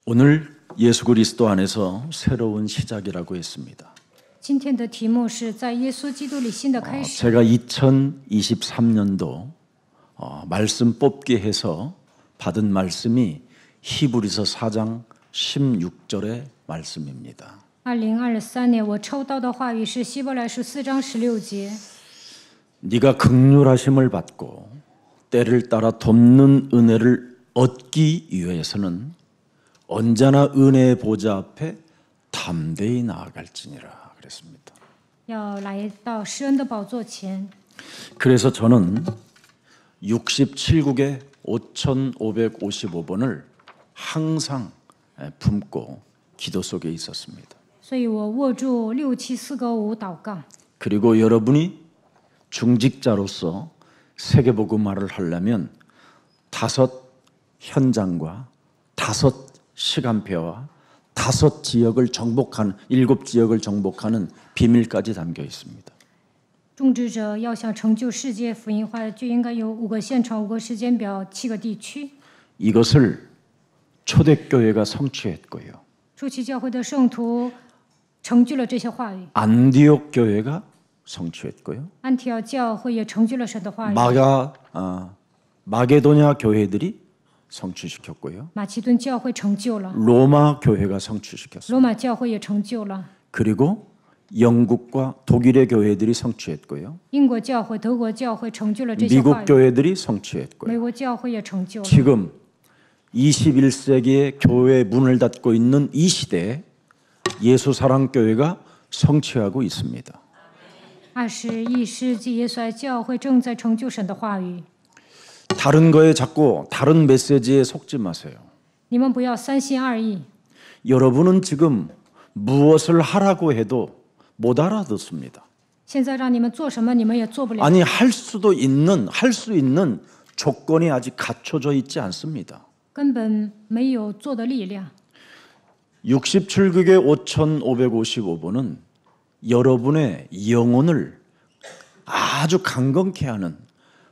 오늘 예수 그리스도 안에서 새로운 시작이라고 했습니다. 今天的题目是在耶稣基督里新的开始。 제가 2023년도 말씀 뽑기 해서 받은 말씀이 히브리서 4장 16절의 말씀입니다. 2023年我抽到的话语是希伯来书4章16节。 네가 긍휼하심을 받고 때를 따라 돕는 은혜를 얻기 위해서는 언제나 은혜의 보좌 앞에 담대히 나아갈지니라 그랬습니다. 要来到施恩的宝座前。 그래서 저는 67국의 5555번을 항상 품고 기도 속에 있었습니다. 所以我握住67495祷告。 그리고 여러분이 중직자로서 세계복음화를 하려면 5 현장과 5 시간표와 5 지역을 정복하는 7 지역을 정복하는 비밀까지 담겨 있습니다. 种植者要想成就世界福音化，就应该有5个现场、5个时间表、7个地区。 이것을 초대교회가 성취했고요. 初期教会的圣徒成就了这些话语， 안디옥 교회가 성취했고요. 安提奥教会也成就了神的话语， 마게도냐 교회들이 성취시켰고요. 马其顿教会成就了， 로마 교회가 성취시켰어요. 罗马教会也成就了， 그리고 영국과 독일의 교회들이 성취했고요. 英国教会、德国教会成就了这些话 미국 语， 교회들이 성취했고요. 美国教会也成就了。 지금 21세기의 교회 문을 닫고 있는 이 시대에 예수사랑교회가 성취하고 있습니다. 21世纪耶稣爱教会正在成就神的话语。 다른 거에 자꾸 다른 메시지에 속지 마세요. 你们不要三心二意。 여러분은 지금 무엇을 하라고 해도 못 알아듣습니다. 现在让你们做什么，你们也做不了。 아니 할 수 있는 조건이 아직 갖춰져 있지 않습니다. 根本没有做的力量。 67국의 5555번은 여러분의 영혼을 아주 강건케 하는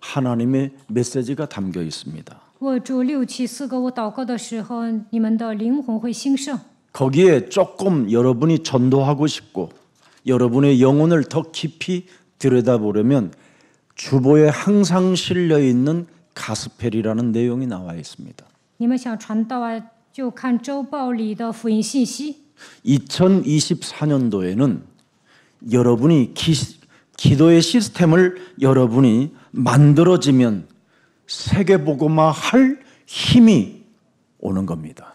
하나님의 메시지가 담겨 있습니다. 握住67495祷告的时候，你们的灵魂会兴盛。 거기에 조금 여러분이 전도하고 싶고 여러분의 영혼을 더 깊이 들여다보려면 주보에 항상 실려 있는 가스펠이라는 내용이 나와 있습니다. 你们想传道啊，就看周报里的福音信息。 2024년도에는 여러분이 기도의 시스템을 여러분이 만들어지면 세계복음화 할 힘이 오는 겁니다.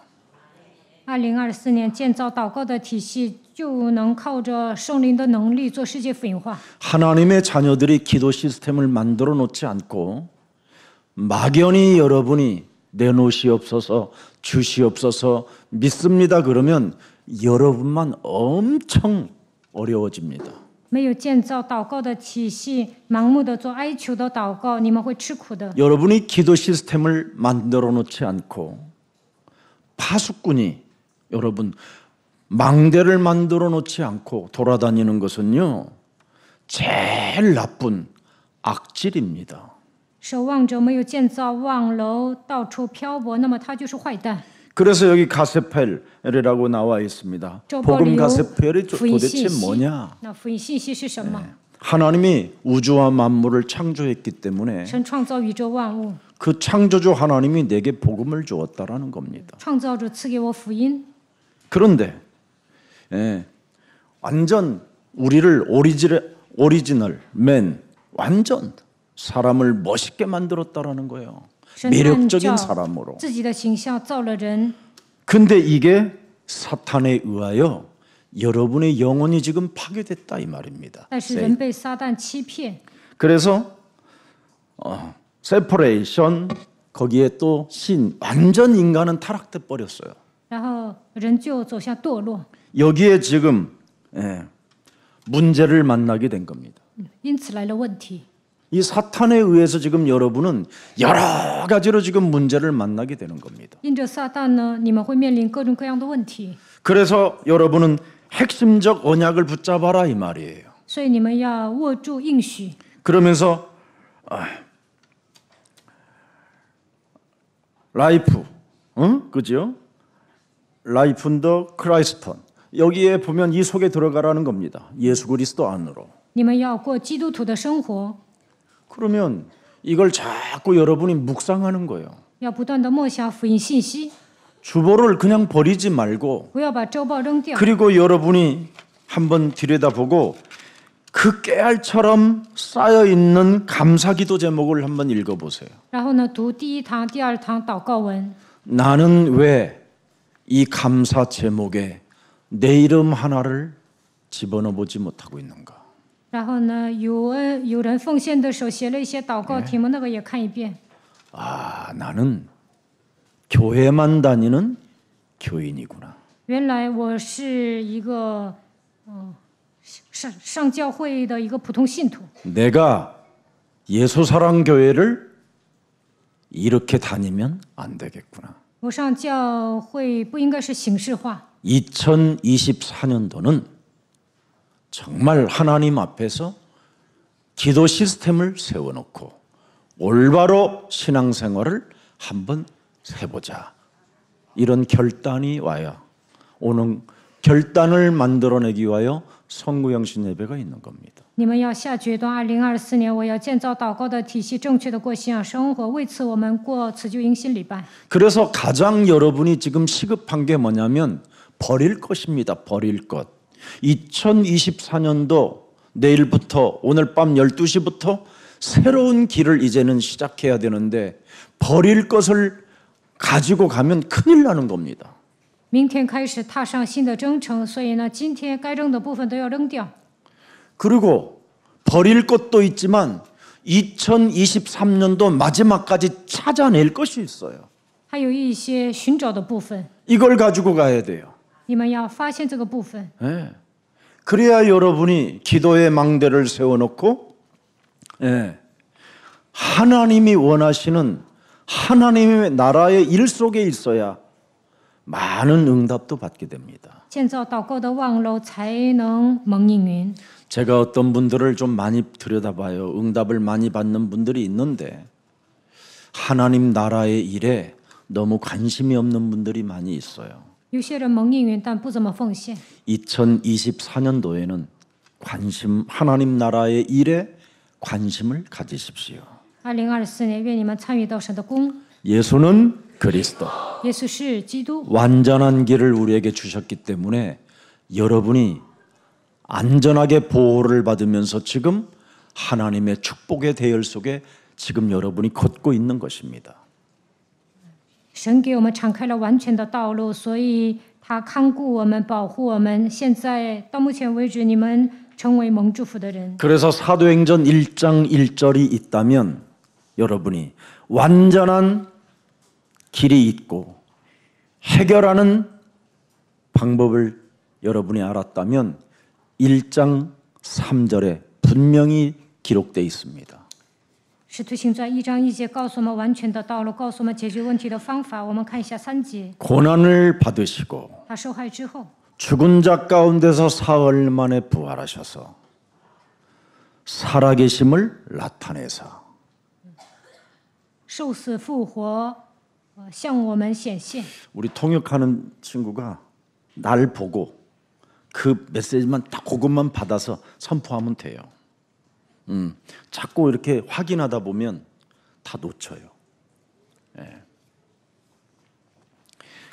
2024年建造祷告的体系，就能靠着圣灵的能力做世界福音化。 하나님의 자녀들이 기도 시스템을 만들어 놓지 않고 막연히 여러분이 내놓으시옵소서 주시옵소서 믿습니다 그러면 여러분만 엄청 어려워집니다. 没有建造祷告的体系，盲目的做哀求的祷告，你们会吃苦的。 여러분이 기도 시스템을 만들어 놓지 않고 파수꾼이 여러분 망대를 만들어 놓지 않고 돌아다니는 것은요 제일 나쁜 악질입니다. 守望者没有建造望楼，到处漂泊，那么他就是坏蛋。 그래서 여기 가스펠이라고 나와 있습니다. 周报里 복음 有 가스펠이 福音 도대체 信息。 뭐냐? 那福音信息是什么？ 하나님이 우주와 만물을 창조했기 때문에 神创造宇宙万物， 그 창조주 하나님이 내게 복음을 주었다라는 겁니다. 创造者赐给我福音。 그런데 완전 우리를 오리지널 맨 완전 사람을 멋있게 만들었다라는 거예요. 神按 매력적인 照 사람으로. 自己的形象造了人， 근데 이게 사탄에 의하여 여러분의 영혼이 지금 파괴됐다 이 말입니다. 但是人被撒旦欺骗， 그래서 세퍼레이션 거기에 또 신 완전 인간은 타락돼 버렸어요. 然后人就走向堕落。 여기에 지금 문제를 만나게 된 겁니다. 因此来了问题。 이 사탄에 의해서 지금 여러분은 여러 가지로 지금 문제를 만나게 되는 겁니다. 因着撒旦呢，你们会面临各种各样的问题， 그래서 여러분은 핵심적 언약을 붙잡아라 이 말이에요. 所以你们要握住应许。 그러면서 라이프, 그죠? 라이프 인더 크라이스트. 여기에 보면 이 속에 들어가라는 겁니다. 예수 그리스도 안으로. 你们要过基督徒的生活， 그러면 이걸 자꾸 여러분이 묵상하는 거예요. 要不断的默想福音信息， 주보를 그냥 버리지 말고 不要把周报扔掉。 그리고 여러분이 한번 들여다보고 그 깨알처럼 쌓여있는 감사기도 제목을 한번 읽어보세요. 然后呢，读第一堂、第二堂祷告文。 나는 왜 이 감사 제목에 내 이름 하나를 집어넣어보지 못하고 있는가? 然后呢，有人奉献的时候写了一些祷告题目，那个也看一遍。 아, 나는 교회만 다니는 교인이구나. 原来我是一个上教会的一个普通信徒。 내가 예수사랑교회를 이렇게 다니면 안 되겠구나. 我上教会不应该是形式化。 2024년도는 정말 하나님 앞에서 기도 시스템을 세워놓고 올바로 신앙생활을 한번 해보자. 이런 결단이 와야 오는 결단을 만들어내기 위하여 성구영신 예배가 있는 겁니다. 你们要下决断，2024年我要建造祷告的体系，正确的过信仰生活。为此，我们过辞旧迎新礼拜。 그래서 가장 여러분이 지금 시급한 게 뭐냐면 버릴 것입니다. 버릴 것. 2024년도 내일부터 오늘 밤 12시부터 새로운 길을 이제는 시작해야 되는데 버릴 것을 가지고 가면 큰일 나는 겁니다. 明天开始踏上新的征程，所以呢，今天该扔的部分都要扔掉。 그리고 버릴 것도 있지만 2023년도 마지막까지 찾아낼 것이 있어요. 还有一些寻找的部分， 이걸 가지고 가야 돼요. 你们要发现这个部分， 예. 그래야 여러분이 기도의 망대를 세워놓고 예. 하나님이 원하시는 하나님의 나라의 일 속에 있어야 많은 응답도 받게 됩니다. 建造祷告的望楼才能蒙应允。 제가 어떤 분들을 좀 많이 들여다봐요. 응답을 많이 받는 분들이 있는데 하나님 나라의 일에 너무 관심이 없는 분들이 많이 있어요. 有些人蒙应允，但不怎么奉献。 2024년도에는 하나님 나라의 일에 관심을 가지십시오. 2024年，愿你们参与到神的工。 예수는 그리스도. 耶稣是基督， 완전한 길을 우리에게 주셨기 때문에 여러분이 안전하게 보호를 받으면서 지금 하나님의 축복의 대열 속에 지금 여러분이 걷고 있는 것입니다. 神给我们敞开了完全的道路，所以他看顾我们，保护我们。现在到目前为止，你们成为蒙祝福的人。 그래서 사도행전 1장 1절이 있다면 여러분이 완전한 길이 있고 해결하는 방법을 여러분이 알았다면 1장 3절에 분명히 기록되어 있습니다. 使徒行传1章1节告诉我们完全的道路，告诉我们解决问题的方法。我们看一下3节， 고난을 받으시고 他受害之后， 죽은 자 가운데서 사흘 만에 부활하셔서 살아계심을 나타내사 受死复活，向我们显现。 우리 통역하는 친구가 날 보고 그 메시지만 딱 그것만 받아서 선포하면 돼요. 자꾸 이렇게 확인하다 보면 다 놓쳐요. 예.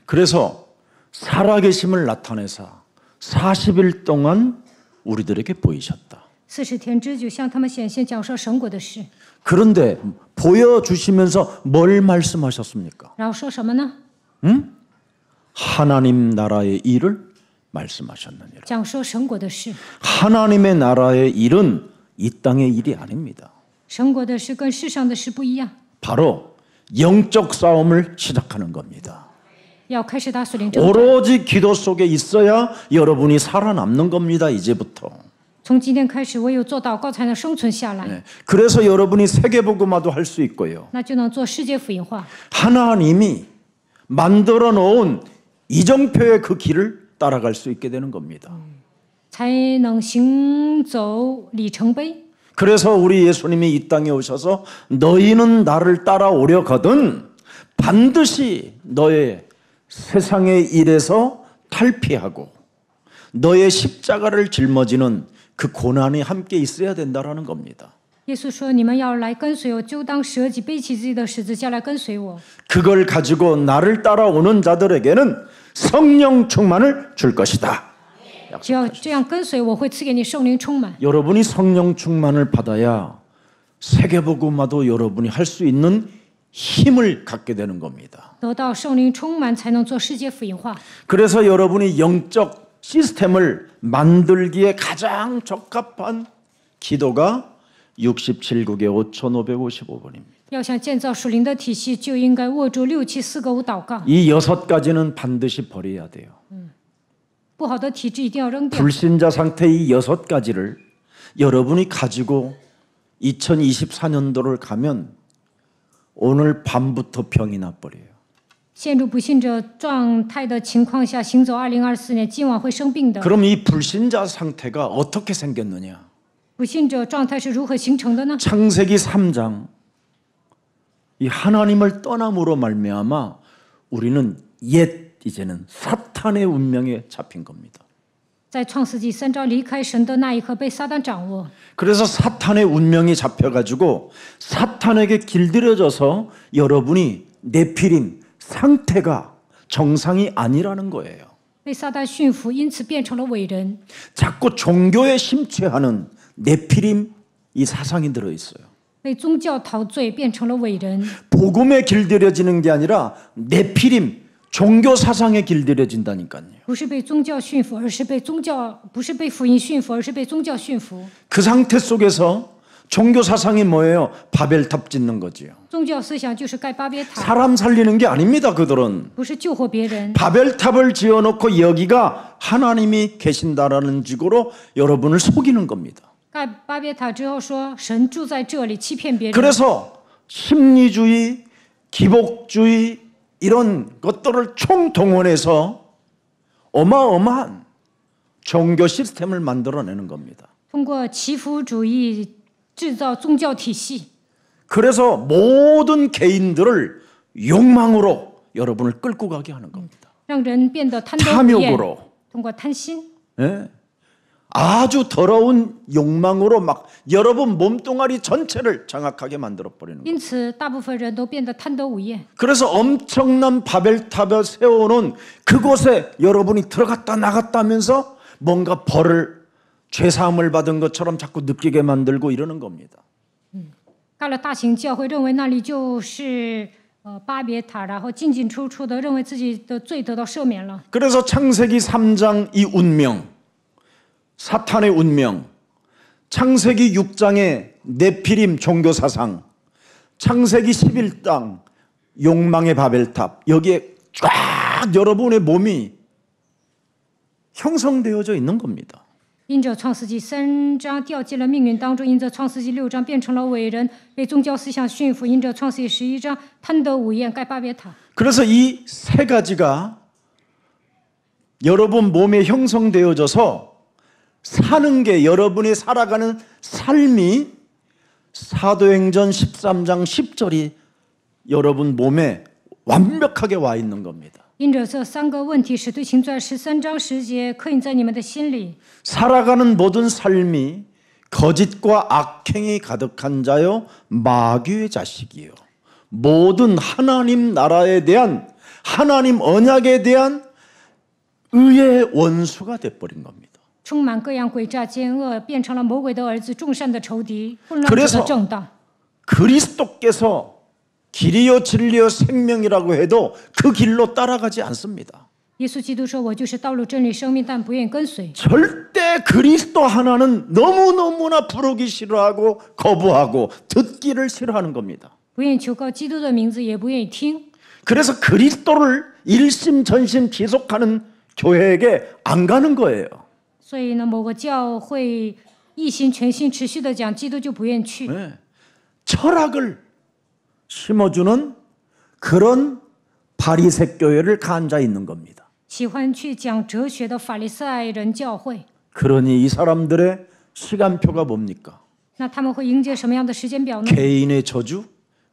그래서 살아계심을 나타내사 40일 동안 우리들에게 보이셨다. 40天之久向他们显现，讲述神国的事。 그런데 보여주시면서 뭘 말씀하셨습니까? 然后说什么呢？ 하나님 나라의 일을 말씀하셨느니라. 讲说神国的事。 하나님의 나라의 일은 이 땅의 일이 아닙니다. 神国的事跟世上的事不一样， 바로 영적 싸움을 시작하는 겁니다. 要开始打属灵征战。 오로지 기도 속에 있어야 여러분이 살아남는 겁니다. 이제부터. 从今天开始，唯有做祷告才能生存下来， 그래서 여러분이 세계복음화도 할 수 있고요. 那就能做世界福音化。 하나님이 만들어 놓은 이정표의 그 길을 따라갈 수 있게 되는 겁니다. 才能行走里程碑。 그래서 우리 예수님이 이 땅에 오셔서 너희는 나를 따라오려거든 반드시 너의 세상의 일에서 탈피하고 너의 십자가를 짊어지는 그 고난이 함께 있어야 된다라는 겁니다. 耶稣说：“你们要来跟随我，就当舍己，背起自己的十字架来跟随我。 그걸 가지고 나를 따라오는 자들에게는 성령 충만을 줄 것이다. 只要这样跟随我，会赐给你圣灵充满。 여러분이 성령 충만을 받아야 세계복음화도 여러분이 할 수 있는 힘을 갖게 되는 겁니다. 得到圣灵充满，才能做世界福音化。 그래서 여러분이 영적 시스템을 만들기에 가장 적합한 기도가 67국의 5555번입니다. 要想建造属灵的体系，就应该握住67495祷告。 이 6가지는 반드시 버려야 돼요. 不好的体质一定要扔掉。 불신자 상태 이 6가지를 여러분이 가지고 2024년도를 가면 오늘 밤부터 병이 나버려요. 陷入不信者状态的情况下行走2024年，今晚会生病的。 그럼 이 불신자 상태가 어떻게 생겼느냐? 不信者状态是如何形成的呢？ 창세기 3장 이 하나님을 떠남으로 말미암아 우리는 옛 이제는 사탄의 운명에 잡힌 겁니다. 在创世纪3章离开神的那一刻，被撒旦掌握。 그래서 사탄의 운명이 잡혀가지고 사탄에게 길들여져서 여러분이 네피림 상태가 정상이 아니라는 거예요. 被撒旦驯服，因此变成了伟人。 자꾸 종교에 심취하는 네피림 이 사상이 들어있어요. 被宗教陶醉，变成了伟人。 복음에 길들여지는 게 아니라 네피림 종교 사상에 길들여진다니까요. 不是被宗教驯服，而是被宗教不是被福音驯服，而是被宗教驯服。 그 상태 속에서 종교 사상이 뭐예요? 바벨탑 짓는 거지요. 宗教思想就是盖巴别塔， 사람 살리는 게 아닙니다. 그들은 不是救活别人。 바벨탑을 지어놓고 여기가 하나님이 계신다라는 식으로 여러분을 속이는 겁니다. 盖巴别塔之后说神住在这里，欺骗别人。 그래서 심리주의, 기복주의 이런 것들을 총동원해서 어마어마한 종교 시스템을 만들어내는 겁니다. 通过祈福主义制造宗教体系， 그래서 모든 개인들을 욕망으로 여러분을 끌고 가게 하는 겁니다. 让人变得贪得无厌。 탐욕으로. 通过贪心， 예? 아주 더러운 욕망으로 막 여러분 몸뚱아리 전체를 장악하게 만들어 버리는 거예요. 因此大部分人都变得贪得无厌。 그래서 엄청난 바벨탑을 세워놓은 그곳에 여러분이 들어갔다 나갔다 하면서 뭔가 벌을 죄사함을 받은 것처럼 자꾸 느끼게 만들고 이러는 겁니다. 盖了大型教会，认为那里就是巴别塔，然后进进出出的，认为自己的罪得到赦免了。 그래서 창세기 3장 이 운명, 사탄의 운명, 창세기 6장의 네피림 종교사상, 창세기 11장 욕망의 바벨탑, 여기에 쫙 여러분의 몸이 형성되어져 있는 겁니다. 因着创世纪3章掉进了命运当中，因着创世纪6章变成了伟人，被宗教思想驯服；因着创世纪11章贪得无厌，盖巴别塔。 그래서 이 세 가지가 여러분 몸에 형성되어져서 사는 게 여러분이 살아가는 삶이 사도행전 13장 10절이 여러분 몸에 완벽하게 와 있는 겁니다. 因着这3个问题，使徒行传13章10节刻印在你们的心里。 살아가는 모든 삶이 거짓과 악행이 가득한 자요 마귀의 자식이요. 모든 하나님 나라에 대한 하나님 언약에 대한 의의 원수가 돼버린 겁니다. 充满各样诡诈奸恶，变成了魔鬼的儿子，众善的仇敌，混乱者的正道。 그리스도께서 길이요 진리요 생명이라고 해도 그 길로 따라가지 않습니다. 耶稣基督说：“我就是道路、真理、生命，但不愿意跟随。 절대 그리스도 하나는 너무너무나 부르기 싫어하고 거부하고 듣기를 싫어하는 겁니다. 不愿意求告基督的名字，也不愿意听。 그래서 그리스도를 일심전심 지속하는 교회에게 안 가는 거예요. 所以呢，某个教会一心全心持续的讲基督，就不愿意去。 네. 철학을 심어주는 그런 바리새 교회를 앉아 있는 겁니다. 喜欢去讲哲学的法利赛人教会， 그러니 이 사람들의 시간표가 뭡니까? 那他们会迎接什么样的时间表呢？ 개인의 저주,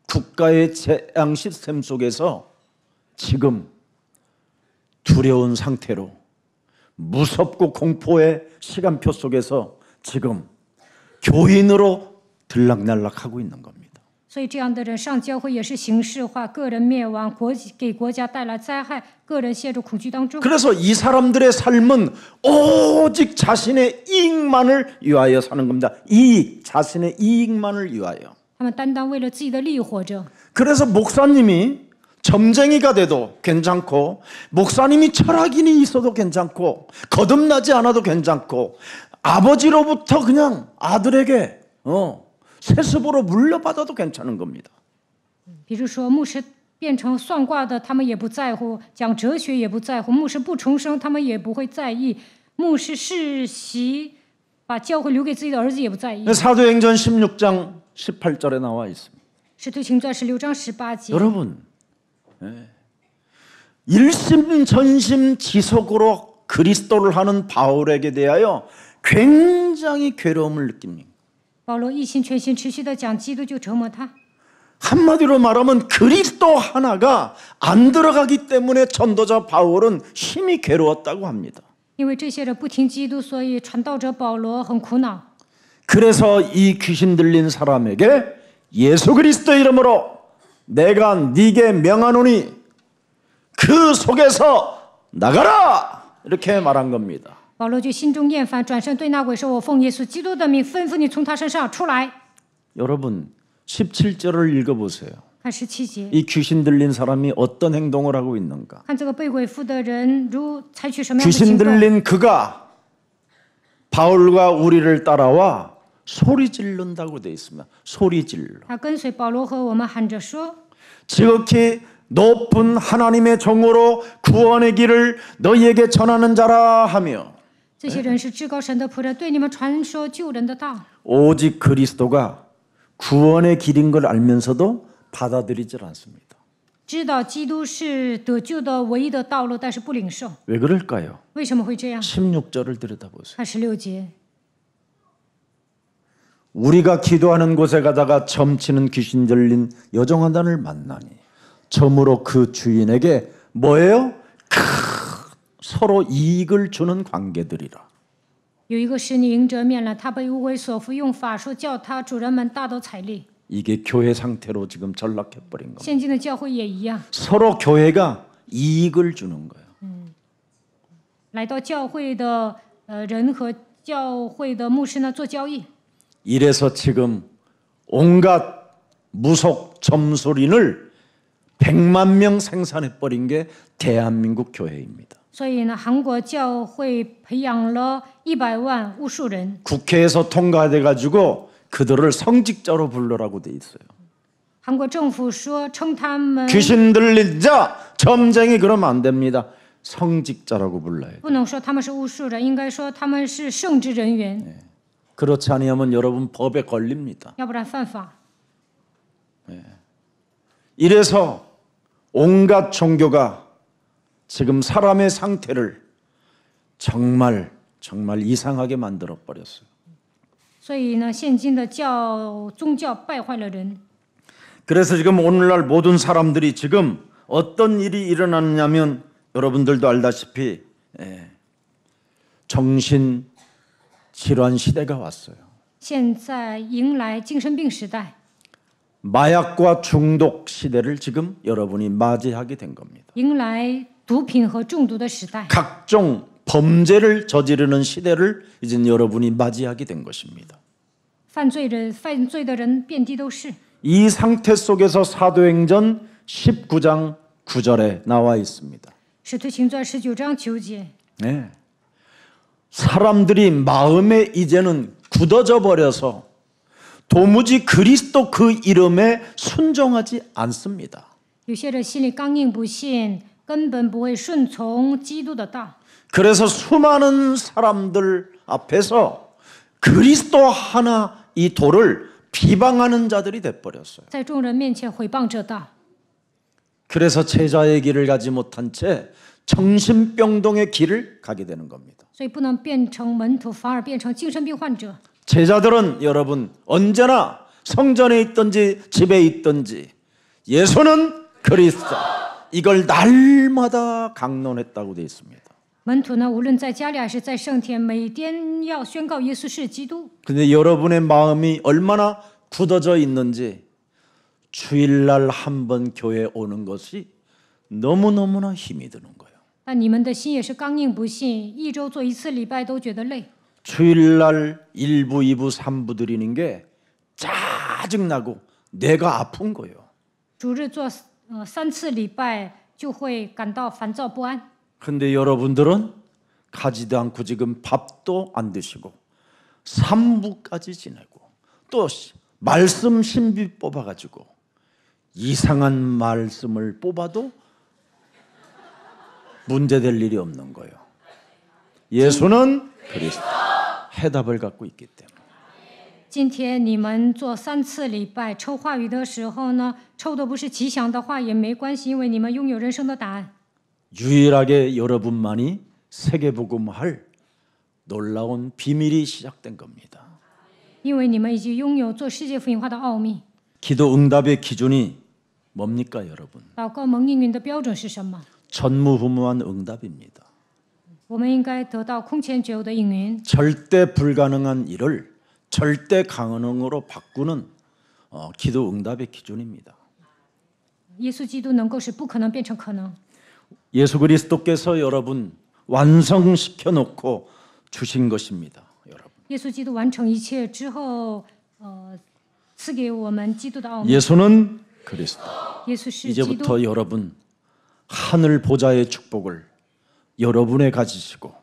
국가의 재앙 시스템 속에서 지금 두려운 상태로 무섭고 공포의 시간표 속에서 지금 교인으로 들락날락하고 있는 겁니다. 所以这样的人上教会也是形式化，个人灭亡，给国家带来灾害，个人陷入恐惧当中。 그래서 이 사람들의 삶은 오직 자신의 이익만을 위하여 사는 겁니다. 자신의 이익만을 위하여. 他们单单为了自己的利益活着。 그래서 목사님이 점쟁이가 돼도 괜찮고, 목사님이 철학인이 있어도 괜찮고, 거듭나지 않아도 괜찮고, 아버지로부터 그냥 아들에게 세습으로 물려받아도 괜찮은 겁니다. 比如说牧师变成算卦的，他们也不在乎；讲哲学也不在乎；牧师不重生，他们也不会在意；牧师世袭，把教会留给自己的儿子也不在意。 사도행전 16장 18절에 나와 있습니다. 使徒行传16章18节。 여러분, 일심전심지속으로 그리스도를 하는 바울에게 대하여 굉장히 괴로움을 느낍니다. 保罗一心全心持续的讲基督，就折磨他。 한마디로 말하면 그리스도 하나가 안 들어가기 때문에 전도자 바울은 심히 괴로웠다고 합니다. 因为这些人不听基督，所以传道者保罗很苦恼。 그래서 이 귀신 들린 사람에게 예수 그리스도 이름으로 내가 네게 명하노니 그 속에서 나가라! 이렇게 말한 겁니다. 保罗就心中厌烦，转身对那鬼说：“我奉耶稣基督的名吩咐你从他身上出来。” 여러분 17절을 읽어보세요. 看17节， 이 귀신 들린 사람이 어떤 행동을 하고 있는가? 看这个被鬼附的人如采取什么样的 귀신 行动。 들린 그가 바울과 우리를 따라와 소리 지른다고 되어 있습니다. 소리 질러. 他跟随保罗和我们喊着说 지극히 높은 하나님의 종으로 구원의 길을 너희에게 전하는 자라 하며 这些人是至高神的仆人，对你们传说救人的道。 오직 그리스도가 구원의 길인 걸 알면서도 받아들이질 않습니다. 知道基督是得救的唯一的道路，但是不领受。 왜 그럴까요? 为什么会这样？ 16절을 들여다보세요. 看16节， 우리가 기도하는 곳에 가다가 점치는 귀신 들린 여종하단을 만나니 점으로 그 주인에게 뭐예요? 서로 이익을 주는 관계들이라. 有一个使女迎着面来，她被污鬼所附，用法术叫她主人们大得财力。 이게 교회 상태로 지금 전락해버린 겁니다. 现今的教会也一样， 서로 교회가 이익을 주는 거예요. 来到教会的人和教会的牧师呢做交易。 이래서 지금 온갖 무속 점술인을 100만 명 생산해버린 게 대한민국 교회입니다. 所以呢，韩国教会培养了100万巫术人， 국회에서 통과돼가지고 그들을 성직자로 불러라고 돼 있어요. 韩国政府说称他们 귀신 들린 자, 점쟁이 그러면 안 됩니다. 성직자라고 불러야 돼요. 不能说他们是巫术人，应该说他们是圣职人员， 그렇지 않으면 여러분 법에 걸립니다. 要不然犯法。 이래서 온갖 종교가 지금 사람의 상태를 정말 이상하게 만들어 버렸어요. 所以呢，现今的宗教败坏了人。 그래서 지금 오늘날 모든 사람들이 지금 어떤 일이 일어났냐면 여러분들도 알다시피 정신 질환 시대가 왔어요. 现在迎来精神病时代， 마약과 중독 시대를 지금 여러분이 맞이하게 된 겁니다. 迎来毒品和中毒的时代， 각종 범죄를 저지르는 시대를 이제 여러분이 맞이하게 된 것입니다. 犯罪的人遍地都是。 이 상태 속에서 사도행전 19장 9절에 나와 있습니다. 使徒行传19章9节， 네. 사람들이 마음에 이제는 굳어져 버려서 도무지 그리스도 그 이름에 순종하지 않습니다. 有些人心里刚硬不信，根本不会顺从基督的道。 그래서 수많은 사람들 앞에서 그리스도 하나 이 도를 비방하는 자들이 돼버렸어요. 在众人面前毁谤这道， 그래서 제자의 길을 가지 못한 채 정신병동의 길을 가게 되는 겁니다. 所以不能变成门徒，反而变成精神病患者。 제자들은 여러분 언제나 성전에 있든지 집에 있든지 예수는 그리스도, 이걸 날마다 강론했다고 되어 있습니다. 门徒呢，无论在家里还是在圣天，每天要宣告耶稣是基督。 근데 여러분의 마음이 얼마나 굳어져 있는지 주일날 한 번 교회 오는 것이 너무너무나 힘이 드는 거예요. 但你们的心也是刚硬不信，一周做一次礼拜都觉得累。 주일날 1부, 2부, 3부 드리는 게 짜증나고 뇌가 아픈 거예요. 主日做3次礼拜就会感到烦躁不安。 근데 여러분들은 가지도 않고 지금 밥도 안 드시고 3부까지 지내고 또 말씀 신비 뽑아가지고 이상한 말씀을 뽑아도 문제될 일이 없는 거예요. 예수는 그리스도 해답을 갖고 있기 때문에. 今天你们做3次礼拜抽话语的时候呢，抽的不是吉祥的话也没关系，因为你们拥有人生的答案。 유일하게 여러분만이 세계복음할 놀라운 비밀이 시작된 겁니다. 因为你们已经拥有做世界福音化的奥秘。 기도 응답의 기준이 뭡니까, 여러분? 祷告蒙应允的标准是什么？ 전무후무한 응답입니다. 我们应该得到空前绝后的应允。 절대 불가능한 일을 절대 가능으로 바꾸는 기도 응답의 기준입니다. 耶稣基督能够使不可能变成可能。 예수 그리스도께서 여러분 완성시켜 놓고 주신 것입니다. 여러분. 耶稣基督完成一切之后，赐给我们基督的奥秘。 예수는 그리스도. 耶稣是基督。 이제부터 여러분 하늘 보좌의 축복을 여러분에 가지시고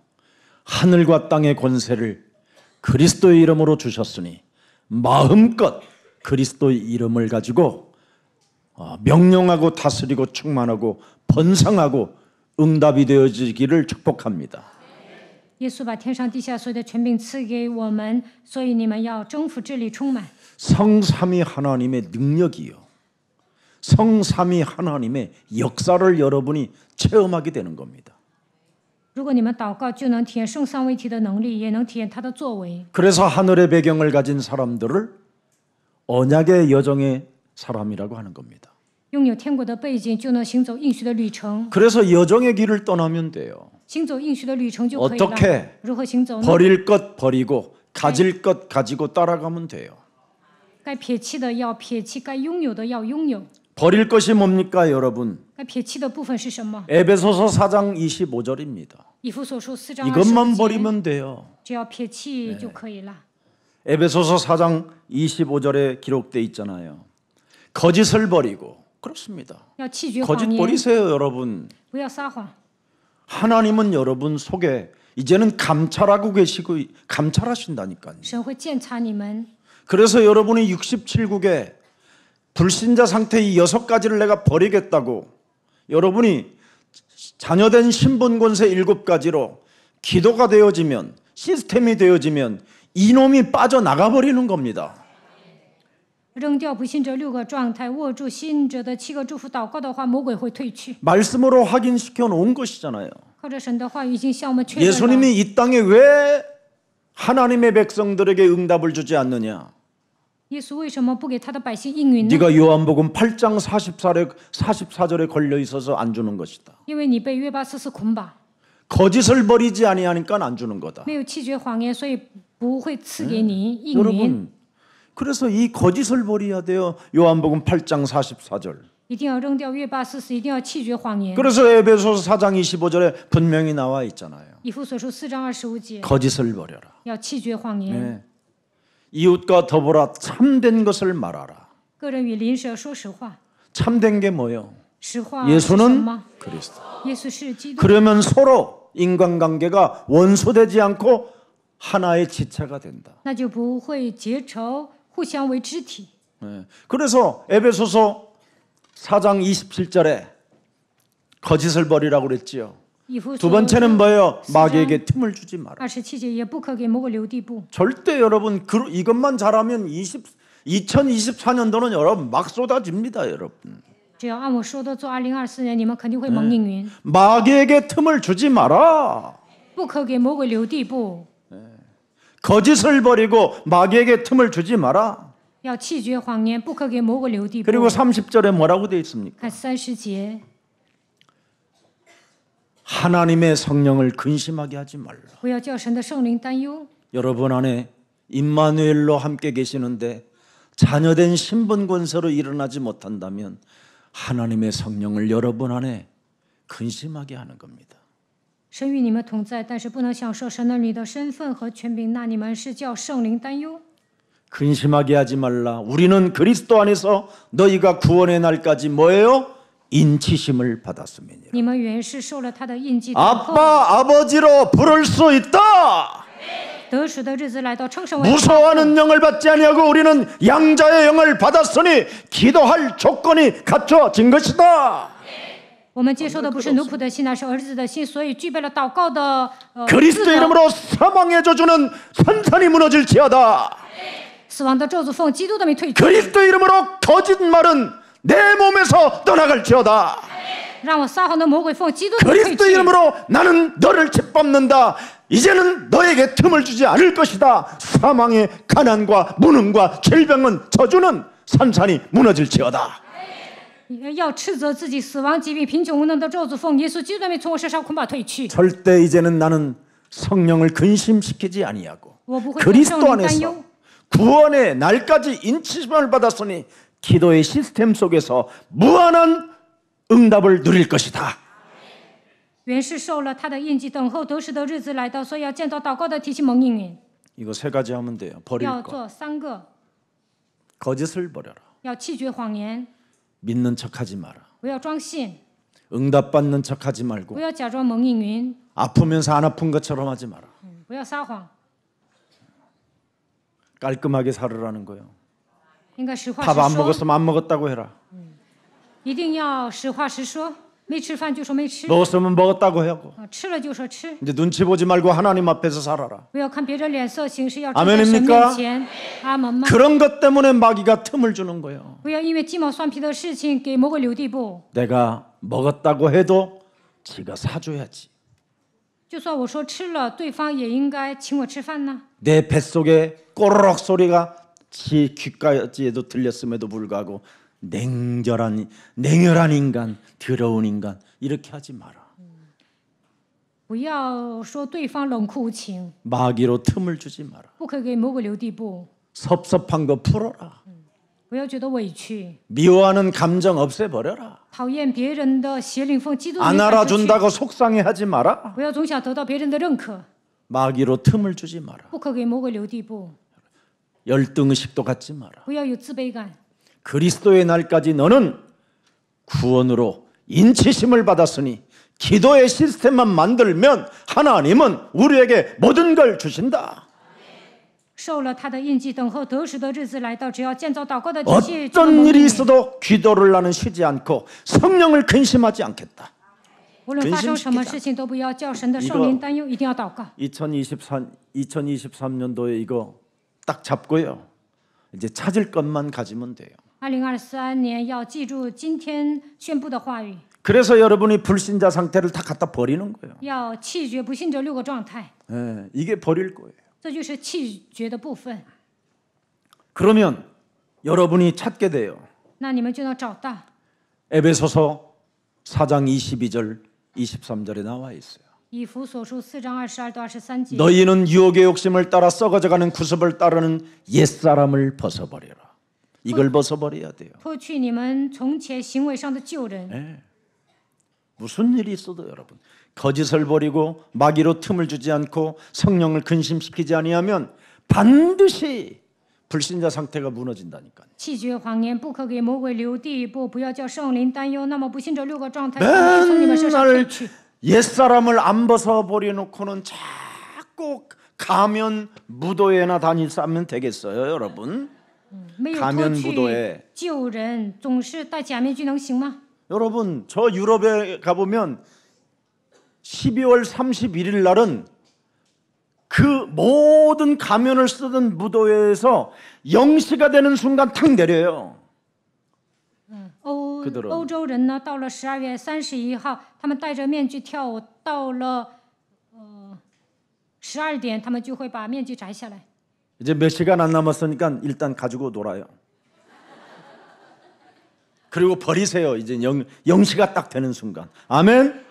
하늘과 땅의 권세를 그리스도의 이름으로 주셨으니 마음껏 그리스도의 이름을 가지고 명령하고 다스리고 충만하고 번성하고 응답이 되어지기를 축복합니다. 耶稣把天上地下所有的权柄赐给我们，所以你们要征服治理充满。 성삼위 하나님의 능력이요. 성삼위 하나님의 역사를 여러분이 체험하게 되는 겁니다. 如果你们祷告，就能体验圣三位一体的能力，也能体验他的作为。 그래서 하늘의 배경을 가진 사람들을 언약의 여정의 사람이라고 하는 겁니다. 拥有天国的背景，就能行走应许的旅程。 그래서 여정의 길을 떠나면 돼요. 行走应许的旅程就可以 어떻게 了。如何行走呢？ 버릴 것 버리고 가질 것 가지고 따라가면 돼요. 该撇弃的要撇弃，该拥有的要拥有。 버릴 것이 뭡니까, 여러분? 该撇弃的部分是什么？ 에베소서 4장 25절입니다. 以弗所书4章 이것만 25节， 버리면 돼요. 只要撇弃就可以了。 에베소서 4장 25절에 기록돼 있잖아요. 거짓을 버리고 그렇습니다. 要弃绝 거짓 谎言， 버리세요, 여러분. 不要撒谎。 하나님은 여러분 속에 이제는 감찰하고 계시고 감찰하신다니까요. 神会鉴察你们， 그래서 여러분이 67국에 불신자 상태 이 6가지를 내가 버리겠다고 여러분이 자녀된 신분 권세 7가지로 기도가 되어지면 시스템이 되어지면 이놈이 빠져나가 버리는 겁니다. 扔掉不信者6个状态，握住信者的7个祝福祷告的话，魔鬼会退去。 말씀으로 확인시켜 놓은 것이잖아요. 靠着神的话语已经向我们确认了。 예수님이 이 땅에 왜 하나님의 백성들에게 응답을 주지 않느냐? 耶稣为什么不给他的百姓应允呢？ 네가 요한복음 8장 44절에 걸려 있어서 안 주는 것이다. 因为你被约巴斯斯捆绑， 거짓을 버리지 아니하니까 안 주는 거다. 没有弃绝谎言，所以不会赐给你应允。 여러분, 그래서 이 거짓을 버려야 돼요. 요한복음 8장 44절. 一定要扔掉约巴斯斯，一定要弃绝谎言。 그래서 에베소서 4장 25절에 분명히 나와 있잖아요. 以弗所书4章25节， 거짓을 버려라. 要弃绝谎言。 네. 이웃과 더불어 참된 것을 말하라. 个人与邻舍说实话， 참된 게 뭐예요? 实话是什 예수는 么？ 그리스도. 耶稣是基督， 그러면 서로 인간관계가 원수되지 않고 하나의 지체가 된다. 那就不会结仇，互相为肢体。 네. 그래서 에베소서 4장 27절에 거짓을 버리라고 그랬지요. 以弗 두 所 번째는 뭐예요? 4장 마귀에게 틈을 주지 마라. 27节，也不可给魔鬼留地步。 절대 여러분 이것만 잘하면 2024년도는 여러분 막 쏟아집니다, 여러분. 只要按我说的做，2024年你们肯定会蒙应允。 마귀에게 틈을 주지 마라. 不可给魔鬼留地步， 거짓을 버리고 마귀에게 틈을 주지 마라. 要弃绝谎言，不可给魔鬼留地步。 그리고 30절에 뭐라고 되어 있습니까? 看30节， 하나님의 성령을 근심하게 하지 말라. 不要叫神的圣灵担忧。 여러분 안에 임마누엘로 함께 계시는데 자녀된 신분 권세로 일어나지 못한다면 하나님의 성령을 여러분 안에 근심하게 하는 겁니다. 神与你们同在，但是不能享受神儿女的身份和权柄，那你们是叫圣灵担忧。 근심하게 하지 말라. 우리는 그리스도 안에서 너희가 구원의 날까지 뭐예요? 인치심을 받았음이니라. 你们原是受了他的印记，等候 아빠 아버지로 부를 수 있다. 得赎的日子来到，称神为 무서워하는 영을 받지 아니하고 우리는 양자의 영을 받았으니 기도할 조건이 갖춰진 것이다. 我们接受的不是奴仆的心，乃是儿子的心，所以具备了祷告的资 그리스도 格。 이름으로 사망의 저주는 산산이 무너질지어다. 死亡的咒诅奉基督的名退去， 그리스도 이름으로 거짓말은 내 몸에서 떠나갈지어다. 让我撒谎的魔鬼奉基督的名退 그리스도 去。 이름으로 나는 너를 짓밟는다. 이제는 너에게 틈을 주지 않을 것이다. 사망의 가난과 무능과 질병은 저주는 산산이 무너질지어다. 要斥责自己死亡、疾病、贫穷、无能的咒诅，奉耶稣基督的名从我身上捆绑退去。 절대 이제는 나는 성령을 근심시키지 아니하고 我不会对圣 그리스도 灵担 안에서 忧。 구원의 날까지 인치심을 받았으니 기도의 시스템 속에서 무한한 응답을 누릴 것이다. 原是受了他的印记，等候得时的日子来到，所以要建造祷告的体系蒙应允。 이거 세 가지 하면 돼요. 버릴 要 거. 做3个， 거짓을 버려라. 要弃绝谎言， 믿는 척하지 마라. 不要装信， 응답받는 척하지 말고 不要假装蒙应允， 아프면서 안 아픈 것처럼 하지 마라. 不要撒谎， 깔끔하게 살으라는 거예요. 应该实话 밥 안 实说， 먹었으면 안 먹었다고 해라. 一定要实话实说。没吃饭就说没吃， 먹었으면 먹었다고 하고 吃了就说吃， 이제 눈치 보지 말고 하나님 앞에서 살아라. 不要看别人脸色行事，要站 아멘 在神 입니까 面前。阿门吗？ 그런 것 때문에 마귀가 틈을 주는 거예요. 不要因为鸡毛蒜皮的事情给魔鬼留地步。 내가 먹었다고 해도 지가 사줘야지. 就算我说吃了，对方也应该请我吃饭呢。 내 뱃속에 꼬르륵 소리가 지 귓까지에도 들렸음에도 불구하고 냉혈한 인간, 더러운 인간 이렇게 하지 마라. 不要说对方冷酷无情， 마귀로 틈을 주지 마라. 不可给魔鬼留地步。 섭섭한 거 풀어라. 不要觉得委屈， 미워하는 감정 없애버려라. 讨厌别人的邪灵奉基督的 안 名赶出去。 알아준다고 속상해하지 마라. 不要总想得到别人的认可， 마귀로 틈을 주지 마라. 不可给魔鬼留地步。 열등의식도 갖지 마라. 不要有自卑感。 그리스도의 날까지 너는 구원으로 인치심을 받았으니 기도의 시스템만 만들면 하나님은 우리에게 모든 걸 주신다. 受了他的印记，等候得时的日子来到，只要建造祷告的体系，就能 어떤 蒙 일이 应允。 있어도 기도를 나는 쉬지 않고 성령을 근심하지 않겠다. 无论发生什么事情，都不要叫神的圣灵担忧，一定要祷告。 2023년도에 이거 딱 잡고요. 이제 찾을 것만 가지면 돼요. 2023年要记住今天宣布的话语， 그래서 여러분이 불신자 상태를 다 갖다 버리는 거예요. 要弃绝不信者6个状态， 예, 이게 버릴 거예요. 这就是弃绝的部分。 그러면 여러분이 찾게 돼요. 那你们就能找到。 에베소서 4장 22절 23절에 나와 있어요. 以弗所书4章22到23节， 너희는 유혹의 욕심을 따라 썩어져가는 구습을 따르는 옛사람을 벗어버려라. 이걸 벗어버려야 돼요. 脱去你们从前行为上的旧人。 네. 무슨 일이 있어도 여러분 거짓을 버리고 마귀로 틈을 주지 않고 성령을 근심시키지 아니하면 반드시 불신자 상태가 무너진다니까요. 弃绝谎言，不可给魔鬼留地步，不要叫圣灵担忧。那么不信这6个状态会从你们身上退 맨날 去。 옛사람을 안 벗어버려놓고는 자꾸 가면 무도회나 다니면 되겠어요 여러분? 没有脱 가면 去 무도회 旧人，总是戴假面具能行吗？ 여러분 저 유럽에 가보면 12월 31일 날은 그 모든 가면을 쓰던 무도회에서 0시가 되는 순간 탁 내려요. 그들은 欧洲人呢，到了12月31号，他们戴着面具跳舞，到了12点，他们就会把面具摘下来。 이제 몇 시간 안 남았으니까 일단 가지고 놀아요. 그리고 버리세요. 이제 0시가 딱 되는 순간. 아멘.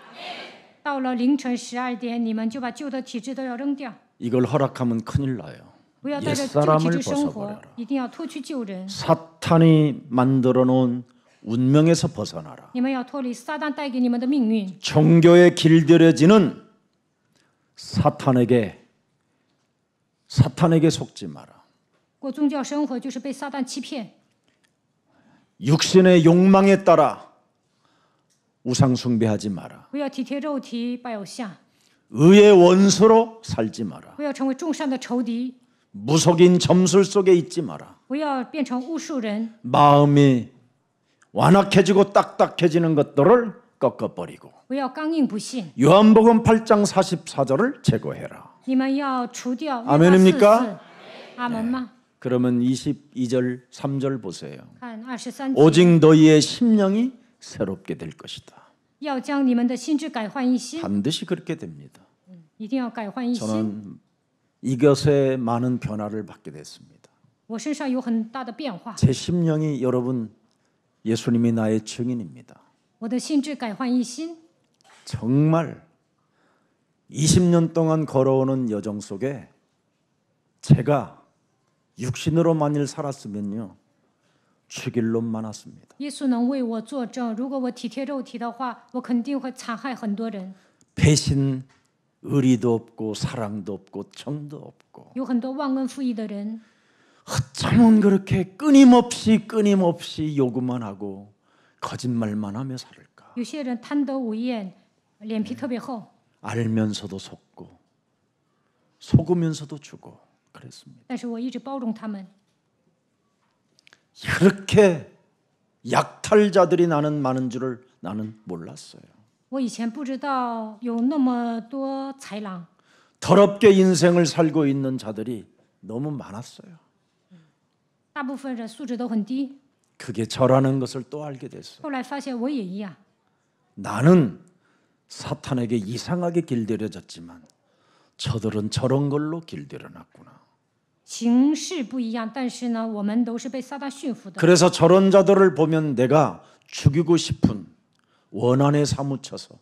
到了凌晨12点，你们就把旧的体制都要扔掉， 이걸 허락하면 큰일 나요. 不要带着旧体 옛사람을 制生活 벗어버려라. ，一定要脱去旧人。 사탄이 만들어 놓은 운명에서 벗어나라. 你们要脱离撒旦带给你们的命运， 종교에 길들여지는 사탄에게 속지 마라. 过宗教生活就是被撒旦欺骗， 육신의 욕망에 따라 우상 숭배하지 마라. 不要体贴肉体拜偶像， 의의 원수로 살지 마라. 不要成为众善的仇敌， 무속인 점술 속에 있지 마라. 不要变成巫术人， 마음이 완악해지고 딱딱해지는 것들을 꺾어버리고 不要刚硬不信。 요한복음 8장 44절을 제거해라. 你们要除掉约 아멘입니까? 翰4:4阿门吗？ 그러면 22절 3절 보세요. 看23节， 오직 너희의 심령이 새롭게 될 것이다. 要将你们的心智改换一新， 반드시 그렇게 됩니다. 一定要改换一新。 저는 이것에 많은 변화를 받게 됐습니다. 我身上有很大的变化， 제 심령이 여러분 예수님이 나의 증인입니다. 我的心智改换一新。 정말 20년 동안 걸어오는 여정 속에 제가 육신으로 만일 살았으면요 죽일 놈 많았습니다. 耶稣能为我作证，如果我体贴肉体的话，我肯定会残害很多人， 배신, 의리도 없고 사랑도 없고 정도 없고 有很多忘恩负义的人， 어쩌면 그렇게 끊임없이 요구만 하고 거짓말만 하며 살을까? 有些人贪得无厌，脸皮特别厚， 알면서도 속고 속으면서도 주고 그랬습니다. 但是我一直包容他们。 그렇게 약탈자들이 나는 많은 줄을 나는 몰랐어요. 我以前不知道有那么多豺狼， 더럽게 인생을 살고 있는 자들이 너무 많았어요. 大部分人素质都很低。 그게 저라는 것을 또 알게 됐어요. 后来发现我也一样， 나는 사탄에게 이상하게 길들여졌지만 저들은 저런 걸로 길들여놨구나. 形式不一样，但是呢，我们都是被撒旦驯服的。 그래서 저런 자들을 보면 내가 죽이고 싶은 원한에 사무쳐서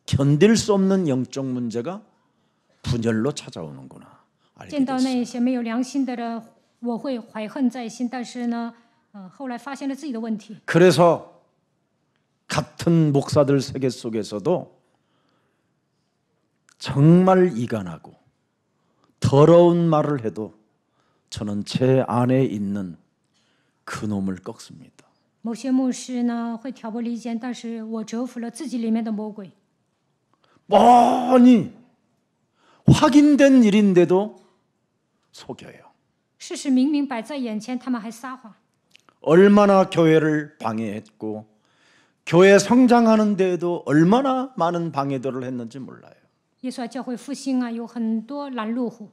견딜 수 없는 영적 문제가 분열로 찾아오는구나. 알게 见到 됐어요. 那些没有良心的人，我会怀恨在心。但是呢，后来发现了自己的问题。 그래서 같은 목사들 세계 속에서도 정말 이간하고 더러운 말을 해도 저는 제 안에 있는 그 놈을 꺾습니다. 某些牧师呢会挑拨离间，但是我折服了自己里面的魔鬼。 뻔히 확인된 일인데도 속여요. 事实明明摆在眼前，他们还撒谎。 얼마나 교회를 방해했고 교회 성장하는 데에도 얼마나 많은 방해들을 했는지 몰라요. 耶稣教会复兴啊，有很多拦路虎，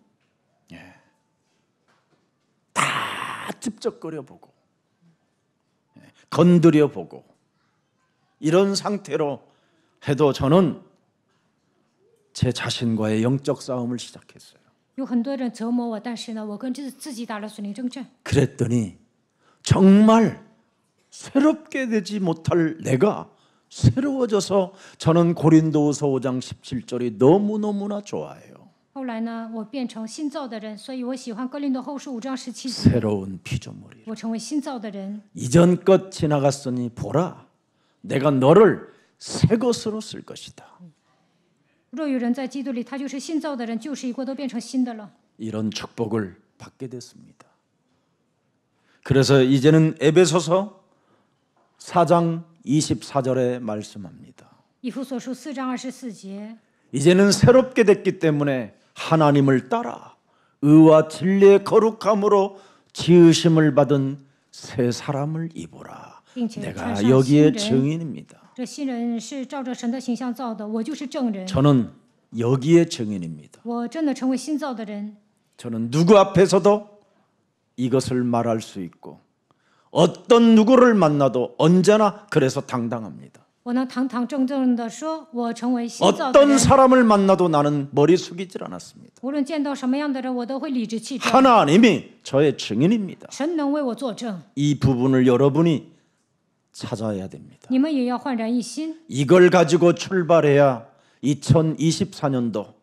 다 찝쩍거려 보고 건드려 보고 이런 상태로 해도 저는 제 자신과의 영적 싸움을 시작했어요. 有很多人折磨我，但是呢，我跟自己打了属灵征战。 그랬더니 정말 새롭게 되지 못할 내가 새로워져서 저는 고린도후서 5장 17절이 너무너무나 좋아해요. 后来呢，我变成新造的人，所以我喜欢哥林多后书5章17节， 새로운 피조물이 我成为新造的人。 이전 것 지나갔으니 보라 내가 너를 새 것으로 쓸 것이다. 若有人在基督里，他就是新造的人，旧事已过，都变成新的了。 이런 축복을 받게 됐습니다. 그래서 이제는 에베소서 4장 24절에 말씀합니다. 以弗所书4章24节， 이제는 새롭게 됐기 때문에 하나님을 따라 의와 진리의 거룩함으로 지으심을 받은 새 사람을 입어라. 并且穿 내가 上新 여기에 人。 증인입니다. 这新人是照着神的形象造的，我就是证人， 저는 여기에 증인입니다. 我真的成为新造的人。 저는 누구 앞에서도 이것을 말할 수 있고 어떤 누구를 만나도 언제나 그래서 당당합니다. 我能堂堂正正的说，我成为新造的 어떤 人。 사람을 만나도 나는 머리 숙이질 않았습니다. 无论见到什么样的人，我都会理直气壮。 하나님이 저의 증인입니다. 神能为我作证， 이 부분을 여러분이 찾아야 됩니다. 你们也要焕然一新。 이걸 가지고 출발해야 2024년도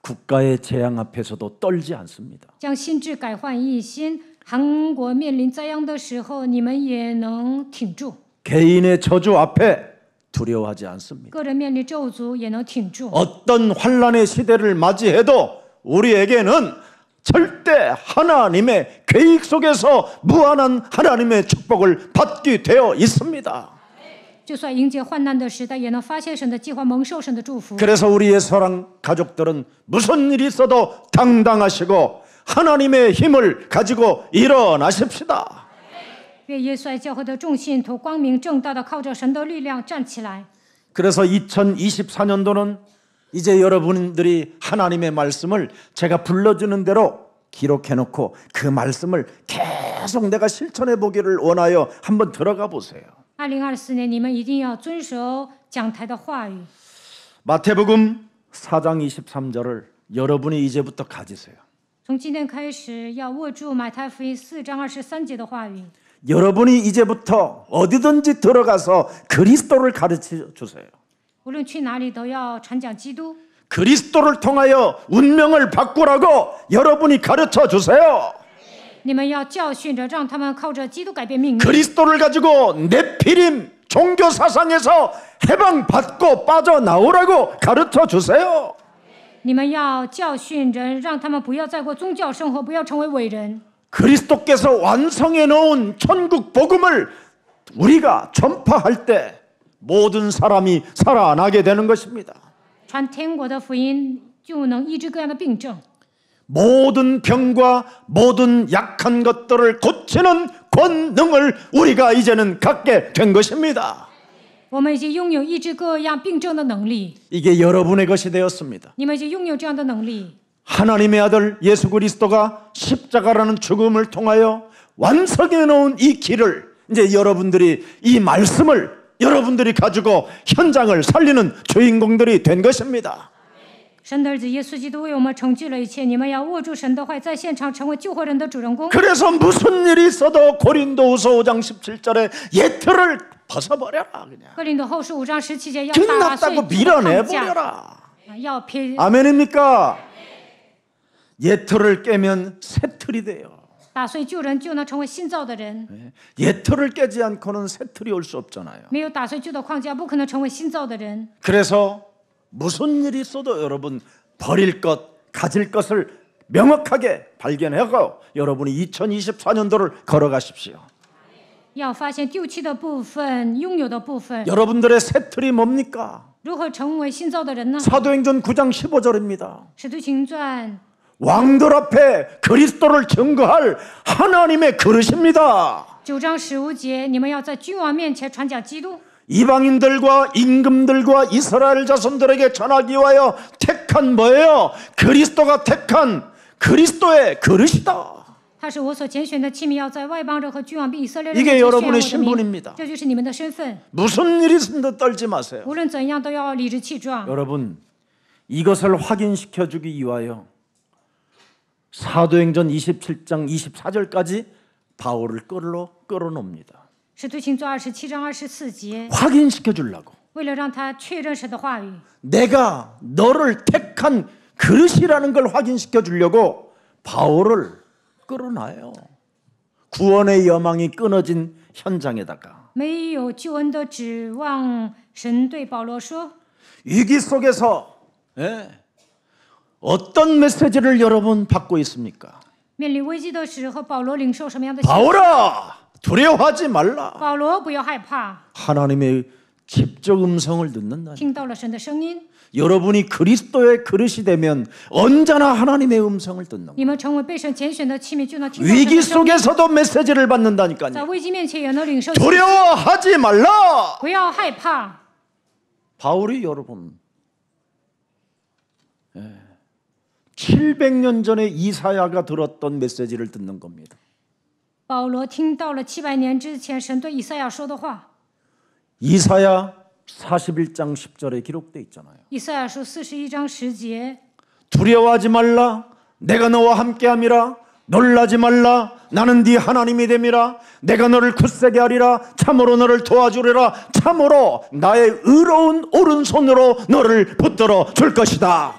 국가의 재앙 앞에서도 떨지 않습니다. 将心智改换一新。韩国面临灾殃的时候，你们也能挺住； 개인의 저주 앞에 두려워하지 않습니다. 个人面临咒诅也能挺住。 어떤 환난의 시대를 맞이해도 우리에게는 절대 하나님의 계획 속에서 무한한 하나님의 축복을 받게 되어 있습니다. 就算迎接患难的时代，也能发现神的计划，蒙受神的祝福。 그래서 우리의 사랑 가족들은 무슨 일이 있어도 당당하시고 하나님의 힘을 가지고 일어나십시다. 愿耶稣爱教会的众信徒光明正大的靠着神的力量站起来。 그래서 2024년도는 이제 여러분들이 하나님의 말씀을 제가 불러주는 대로 기록해놓고 그 말씀을 계속 내가 실천해 보기를 원하여 한번 들어가 보세요. 2024年，你们一定要遵守讲台的话语。 마태복음 4장 23절을 여러분이 이제부터 가지세요. 从今天开始，要握住马太福音4章23节的话语。 여러분이 이제부터 어디든지 들어가서 그리스도를 가르쳐 주세요. 无论去哪里，都要传讲基督。 그리스도를 통하여 운명을 바꾸라고 여러분이 가르쳐 주세요. 你们要教训着，让他们靠着基督改变命运。 그리스도를 가지고 네피림 종교 사상에서 해방받고 빠져나오라고 가르쳐 주세요. 你们要教训人，让他们不要再过宗教生活，不要成为伟人。 그리스도께서 완성해 놓은 천국 복음을 우리가 전파할 때 모든 사람이 살아나게 되는 것입니다. 传天国的福音，就能医治各样的病症。 모든 병과 모든 약한 것들을 고치는 권능을 우리가 이제는 갖게 된 것입니다. 我们已经拥有医治各样病症的能力， 이게 여러분의 것이 되었습니다. 你们已经拥有这样的能力。 하나님의 아들 예수 그리스도가 십자가라는 죽음을 통하여 완성해 놓은 이 길을 이제 여러분들이 이 말씀을 여러분들이 가지고 현장을 살리는 주인공들이 된 것입니다. 神的儿子耶稣基督为我们成就了一切，你们要握住神的话，在现场成为救活人的主人公。 그래서 무슨 일이 있어도 고린도후서 5장 17절에 예틀을 벗어버려라 그냥. 哥林多后书5章17节要打碎 끝났다고 旧的框架， 밀어내버려라. 要撇 아멘입니까? 예틀을 깨면 새 틀이 돼요. 打碎旧人，就能成为新造的人。 예틀을 깨지 않고는 새 틀이 올 수 없잖아요. 没有打碎旧的框架，不可能成为新造的人。 그래서 무슨 일이 있어도 여러분 버릴 것, 가질 것을 명확하게 발견하고 여러분이 2024년도를 걸어가십시오. 要发现丢弃的部分，拥有的部分。 여러분들의 새 틀이 뭡니까? 如何成为新造的人呢？ 사도행전 9장 15절입니다. 使徒行传 왕들 앞에 그리스도를 증거할 하나님의 그릇입니다. 9章15节，你们要在君王面前传讲基督。 이방인들과 임금들과 이스라엘 자손들에게 전하기 위하여 택한 뭐예요? 그리스도가 택한 그리스도의 그릇이다. 他是我所拣选的器皿，要在外邦人和君王并以色列人 이게 面前宣扬我 여러분의 的名。 신분입니다. 这就是你们的身份。 무슨 일이 있어도 떨지 마세요. 无论怎样，都要理直气壮。 여러분 이것을 확인시켜 주기 위하여 사도행전 27장 24절까지 바울을 끌어놓습니다. 使徒行传27章24节， 확인시켜 주려고. 为了让他确认神的话语， 내가 너를 택한 그릇이라는 걸 확인시켜 주려고 바울을 끌어놔요. 구원의 여망이 끊어진 현장에다가 没有救恩的指望。神对保罗说： 위기 속에서 어떤 메시지를 여러분 받고 있습니까? 面临危机的时候，保罗领受什么样的信息？ 바울아 두려워하지 말라. 保罗不要害怕， 하나님의 직접 음성을 듣는다. 听到了神的声音。 여러분이 그리스도의 그릇이 되면 언제나 하나님의 음성을 듣는 거예요. 你们成为被神拣选的器皿，就能听到神 위기 的声音。 속에서도 메시지를 在 받는다니까요. 危机面前也能领受信息。 두려워하지 말라. 不要害怕。 바울이 여러분 700년 전에 이사야가 들었던 메시지를 듣는 겁니다. 保罗听到了700年之前神对以赛亚说的话。 이사야 41장 10절에 기록돼 있잖아요. 以赛亚书41章10节， 두려워하지 말라. 내가 너와 함께함이라. 놀라지 말라. 나는 네 하나님이 됨이라. 내가 너를 굳세게 하리라. 참으로 너를 도와주리라. 참으로 나의 의로운 오른손으로 너를 붙들어 줄 것이다.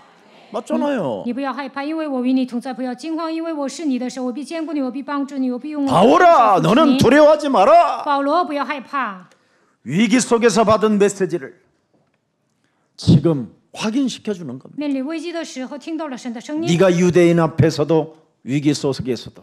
맞잖아요. 你不要害怕，因为我与你同在；不要惊慌，因为我是你的神，我必坚固你，我必帮助你，我必用我的手 바울아, 扶持 너는 你。 두려워하지 마라. 保罗，不要害怕。 위기 속에서 받은 메시지를 지금 확인시켜 주는 겁니다. 面临危机的时候，听到了神的声音。 네가 유대인 앞에서도 위기 속에서도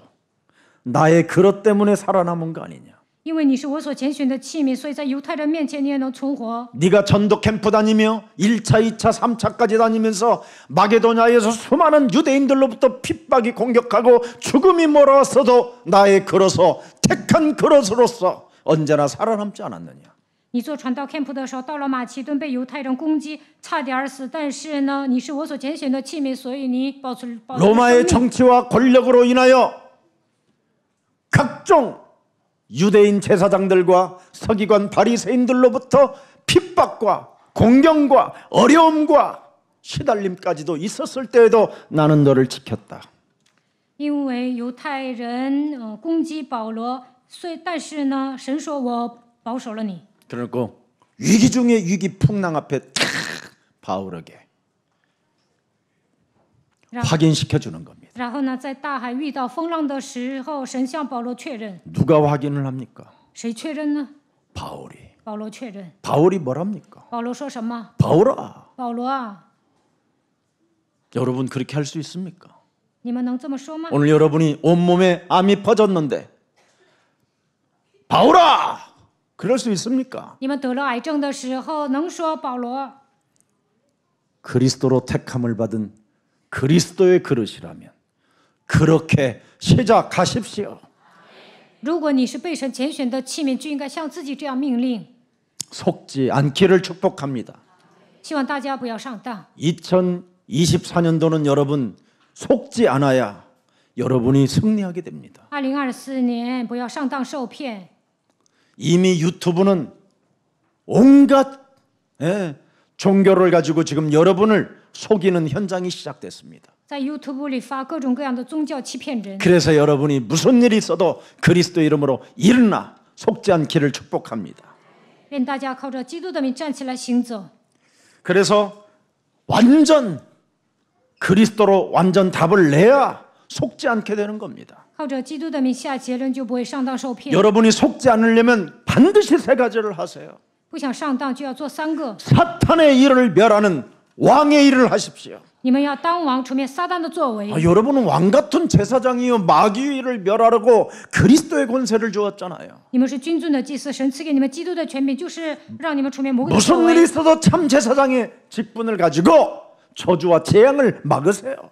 나의 그릇 때문에 살아남은 거 아니냐. 因为你是我所拣选的器皿，所以在犹太人面前你也能存活。 네가 전도 캠프 다니며 1차, 2차, 3차까지 다니면서 마게도냐에서 수많은 유대인들로부터 핍박이 공격하고 죽음이 몰아왔어도 나의 그릇으로 택한 그릇으로서 언제나 살아남지 않았느냐. 你做传道 camp 的时候，到了马其顿被犹太人攻击，差点死。但是呢，你是我所拣选的器皿，所以你保存了 로마의 生命。 정치와 권력으로 인하여 각종 유대인 제사장들과 서기관 바리새인들로부터 핍박과 공경과 어려움과 시달림까지도 있었을 때에도 나는 너를 지켰다. 因为犹太人攻击保罗，但是呢，神说我保守了你。 그리고 위기 중에 위기 풍랑 앞에 탁 바울에게 확인시켜 주는 겁니다. 然后呢，在大海遇到风浪的时候，神向保罗确认。 누가 확인을 합니까? 谁确认呢？ 바울이. 保罗确认。 바울이 뭐랍니까? 保罗说什么？ 바울아. 保罗啊， 여러분 그렇게 할 수 있습니까? 你们能这么说吗？ 오늘 여러분이 온몸에 암이 퍼졌는데 바울아! 그럴 수 있습니까? 你们得了癌症的时候，能说保罗？ 그리스도로 택함을 받은 그리스도의 그릇이라면 그렇게 시작하십시오. 如果你是被神拣选的器皿，就应该像自己这样命令。 속지 않기를 축복합니다. 希望大家不要上当。 2024년도는 여러분 속지 않아야 여러분이 승리하게 됩니다. 2024年不要上当受骗。 이미 유튜브는 온갖 종교를 가지고 지금 여러분을 속이는 현장이 시작됐습니다. 在 YouTube 里发各种各样的宗教欺骗人。 그래서 여러분이 무슨 일이 있어도 그리스도 이름으로 일어나 속지 않기를 축복합니다. 愿大家靠着基督的名站起来行走。 그래서 완전 그리스도로 완전 답을 내야 속지 않게 되는 겁니다. 靠着基督的名下结论，就不会上当受骗。 여러분이 속지 않으려면 반드시 세 가지를 하세요. 不想上当，就要做3个。 사탄의 일을 멸하는 왕의 일을 하십시오. 你们要当王，除灭撒旦的作为。 여러분은 왕 같은 제사장이요 마귀의 일을 멸하라고 그리스도의 권세를 주었잖아요. 你们是君尊的祭司，神赐给你们基督的权柄，就是让你们除灭魔鬼的作 무슨 일이 为。 있어도 참 제사장의 직분을 가지고 저주와 재앙을 막으세요.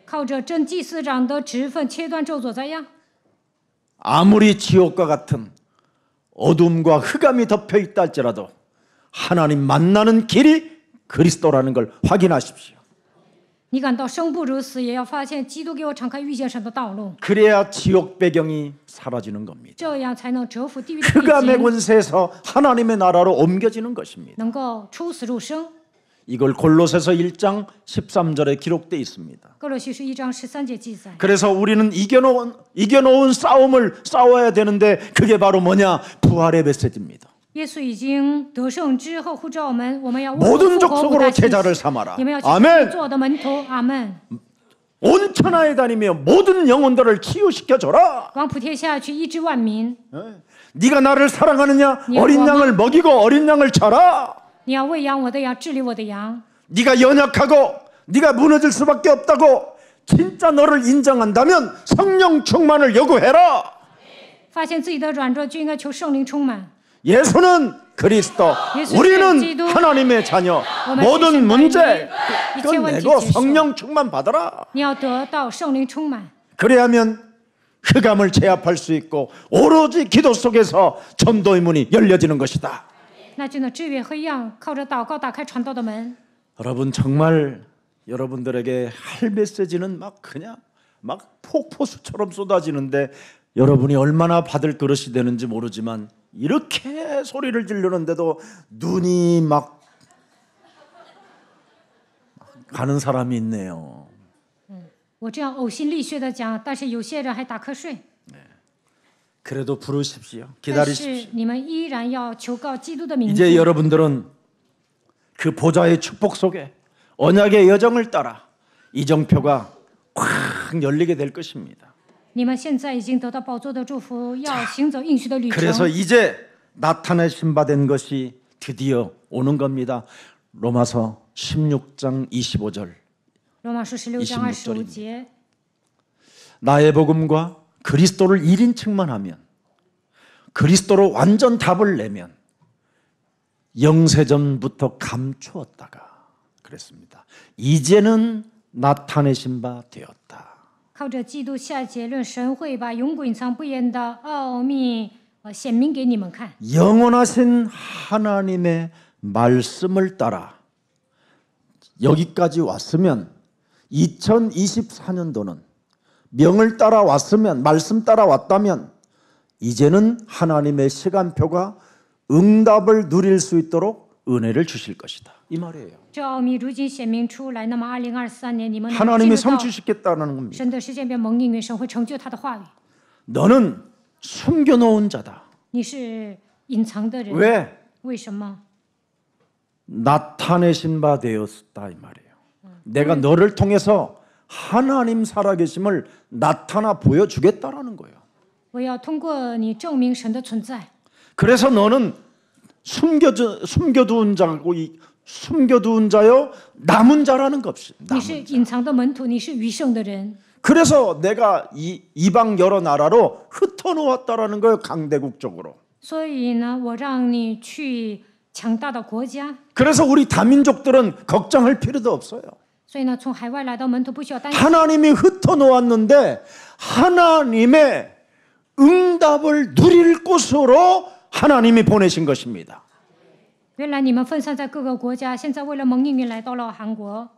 靠着真祭司长的职分切断咒诅灾殃。 아무리 지옥과 같은 어둠과 흑암이 덮여 있다 할지라도 하나님 만나는 길이 그리스도라는 걸 확인하십시오. 你感到生不如死，也要发现基督给我敞开遇见神的道路， 그래야 지옥 배경이 사라지는 겁니다. 这样才能折服地狱的背 흑암의 景， 권세에서 하나님의 나라로 옮겨지는 것입니다. 能够出死入生。 이걸 골로새서 1장 13절에 기록되어 있습니다. 哥罗西书1章13节记载。 그래서 우리는 이겨놓은 싸움을 싸워야 되는데 그게 바로 뭐냐? 부활의 메시지입니다. 耶稣已经得胜之后呼召我们，我们要 모든 复活 족속으로 大信息 제자를 삼아라. 你们要去 아멘. 做我的门徒。阿门。 온 천하에 다니며 모든 영혼들을 치유시켜 줘라. 往普天下去医治万民。 네가 나를 사랑하느냐? 예, 어린 고마워. 양을 먹이고 어린 양을 쳐라. 你要喂养我的羊，治理我的羊。 네가 연약하고 네가 무너질 수밖에 없다고 진짜 너를 인정한다면 성령 충만을 요구해라. 发现自己的软弱，就应该求圣灵充满。 예수는 그리스도, 예수는 우리는 기도, 하나님의 자녀. 오늘 모든 주신 문제 이체 끝내고 원칙 성령 충만 받아라. 你要得到圣灵充满， 그래야면 흑암을 제압할 수 있고 오로지 기도 속에서 전도의 문이 열려지는 것이다. 那就能制约黑暗，靠着祷告打开传道的门。 여러분 정말 여러분들에게 할 메시지는 막 그냥 막 폭포수처럼 쏟아지는데 여러분이 얼마나 받을 그릇이 되는지 모르지만 이렇게 소리를 지르는데도 눈이 막 가는 사람이 있네요. 我这样呕心沥血的讲，但是有些人还打瞌睡。 그래도 부르십시오. 但 기다리십시오. 是你们依然要求告基督的名 이제 字。 여러분들은 그 보좌의 축복 속에 언약의 여정을 따라 이정표가 콱 열리게 될 것입니다. 你们现在已经得到宝座的祝福，要行走应许的旅程。 그래서 이제 나타내신 바 된 것이 드디어 오는 겁니다. 로마서 16장 25절. 罗马书16章25节， 나의 복음과 그리스도를 1인칭만 하면 그리스도로 완전 답을 내면 영세전부터 감추었다가 그랬습니다. 이제는 나타내신 바 되었다. 靠着基督下结论，神会把永古隐藏不言的奥秘显明给你们看。 영원하신 하나님의 말씀을 따라 여기까지 왔으면 2024년도는 명을 따라 왔으면 말씀 따라 왔다면 이제는 하나님의 시간표가 응답을 누릴 수 있도록 은혜를 주실 것이다. 이 말이에요. 这奥秘如今显明出来，那么2023年你们能 하나님이 进入到 성취시켰다는 겁니다. 神的时间表蒙应允，神会成就他的话语。 너는 숨겨놓은 자다. 你是隐藏的人， 왜? 为什么？ 나타내신 바 되었다 이 말이에요. 내가 너를 통해서 하나님 살아계심을 나타나 보여주겠다라는 거예요. 我要通过你证明神的存在。 그래서 너는 숨겨둔 자고 숨겨둔 자요 남은 자라는 것입니다. 你是隐藏的门徒，你是余剩的人。 그래서 내가 이방 여러 나라로 흩어놓았다라는 거예요. 강대국 쪽으로. 所以呢，我让你去强大的国家。 그래서 우리 다민족들은 걱정할 필요도 없어요. 所以呢，从海外来到门徒不需要担心。 하나님이 흩어놓았는데 하나님의 응답을 누릴 곳으로 하나님이 보내신 것입니다. 原来你们分散在各个国家，现在为了蒙应允来到了韩国。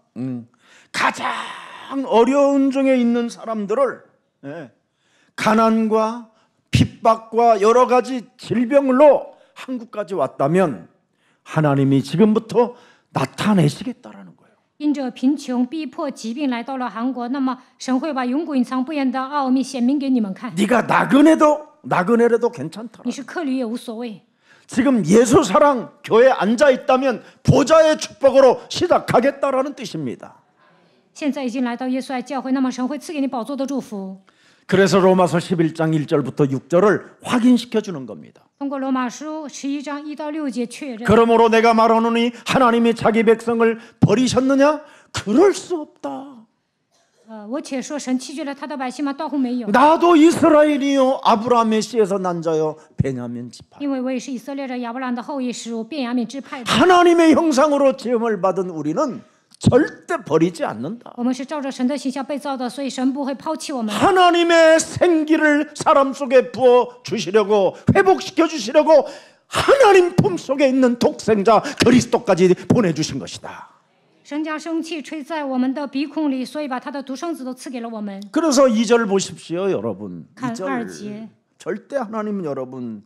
가장 어려운 중에 있는 사람들을 가난과 핍박과 여러 가지 질병으로 한국까지 왔다면 하나님이 지금부터 나타내시겠다라는 거예요. 因着贫穷、逼迫、疾病来到了韩国，那么神会把永古隐藏不言的奥秘显明给你们看。 네가 나그네라도 괜찮다. 你是客旅也无所谓。 지금 예수 사랑 교회에 앉아 있다면 보좌의 축복으로 시작하겠다라는 뜻입니다. 现在已经来到耶稣爱教会，那么神会赐给你宝座的祝福。 그래서 로마서 11장 1절부터 6절을 확인시켜 주는 겁니다. 通过罗马书11章1到6节确认。 그러므로 내가 말하노니 하나님이 자기 백성을 버리셨느냐? 그럴 수 없다. 我且说神弃绝了他的百姓吗？断乎没有。 나도 이스라엘이요 아브라함의 씨에서 난 자요 베냐민 지파. 因为我也是以色列人亚伯兰的后裔，是便雅悯支派的。 하나님의 형상으로 지음을 받은 우리는 절대 버리지 않는다. 我们是照着神的形象被造的，所以神不会抛弃我们。 하나님의 생기를 사람 속에 부어 주시려고 회복시켜 주시려고 하나님 품 속에 있는 독생자 그리스도까지 보내주신 것이다. 神将生气吹在我们的鼻孔里，所以把他的独生子都赐给了我们。 그래서 2절 보십시오 여러분. 간 2절. 2节. 절대 하나님은 여러분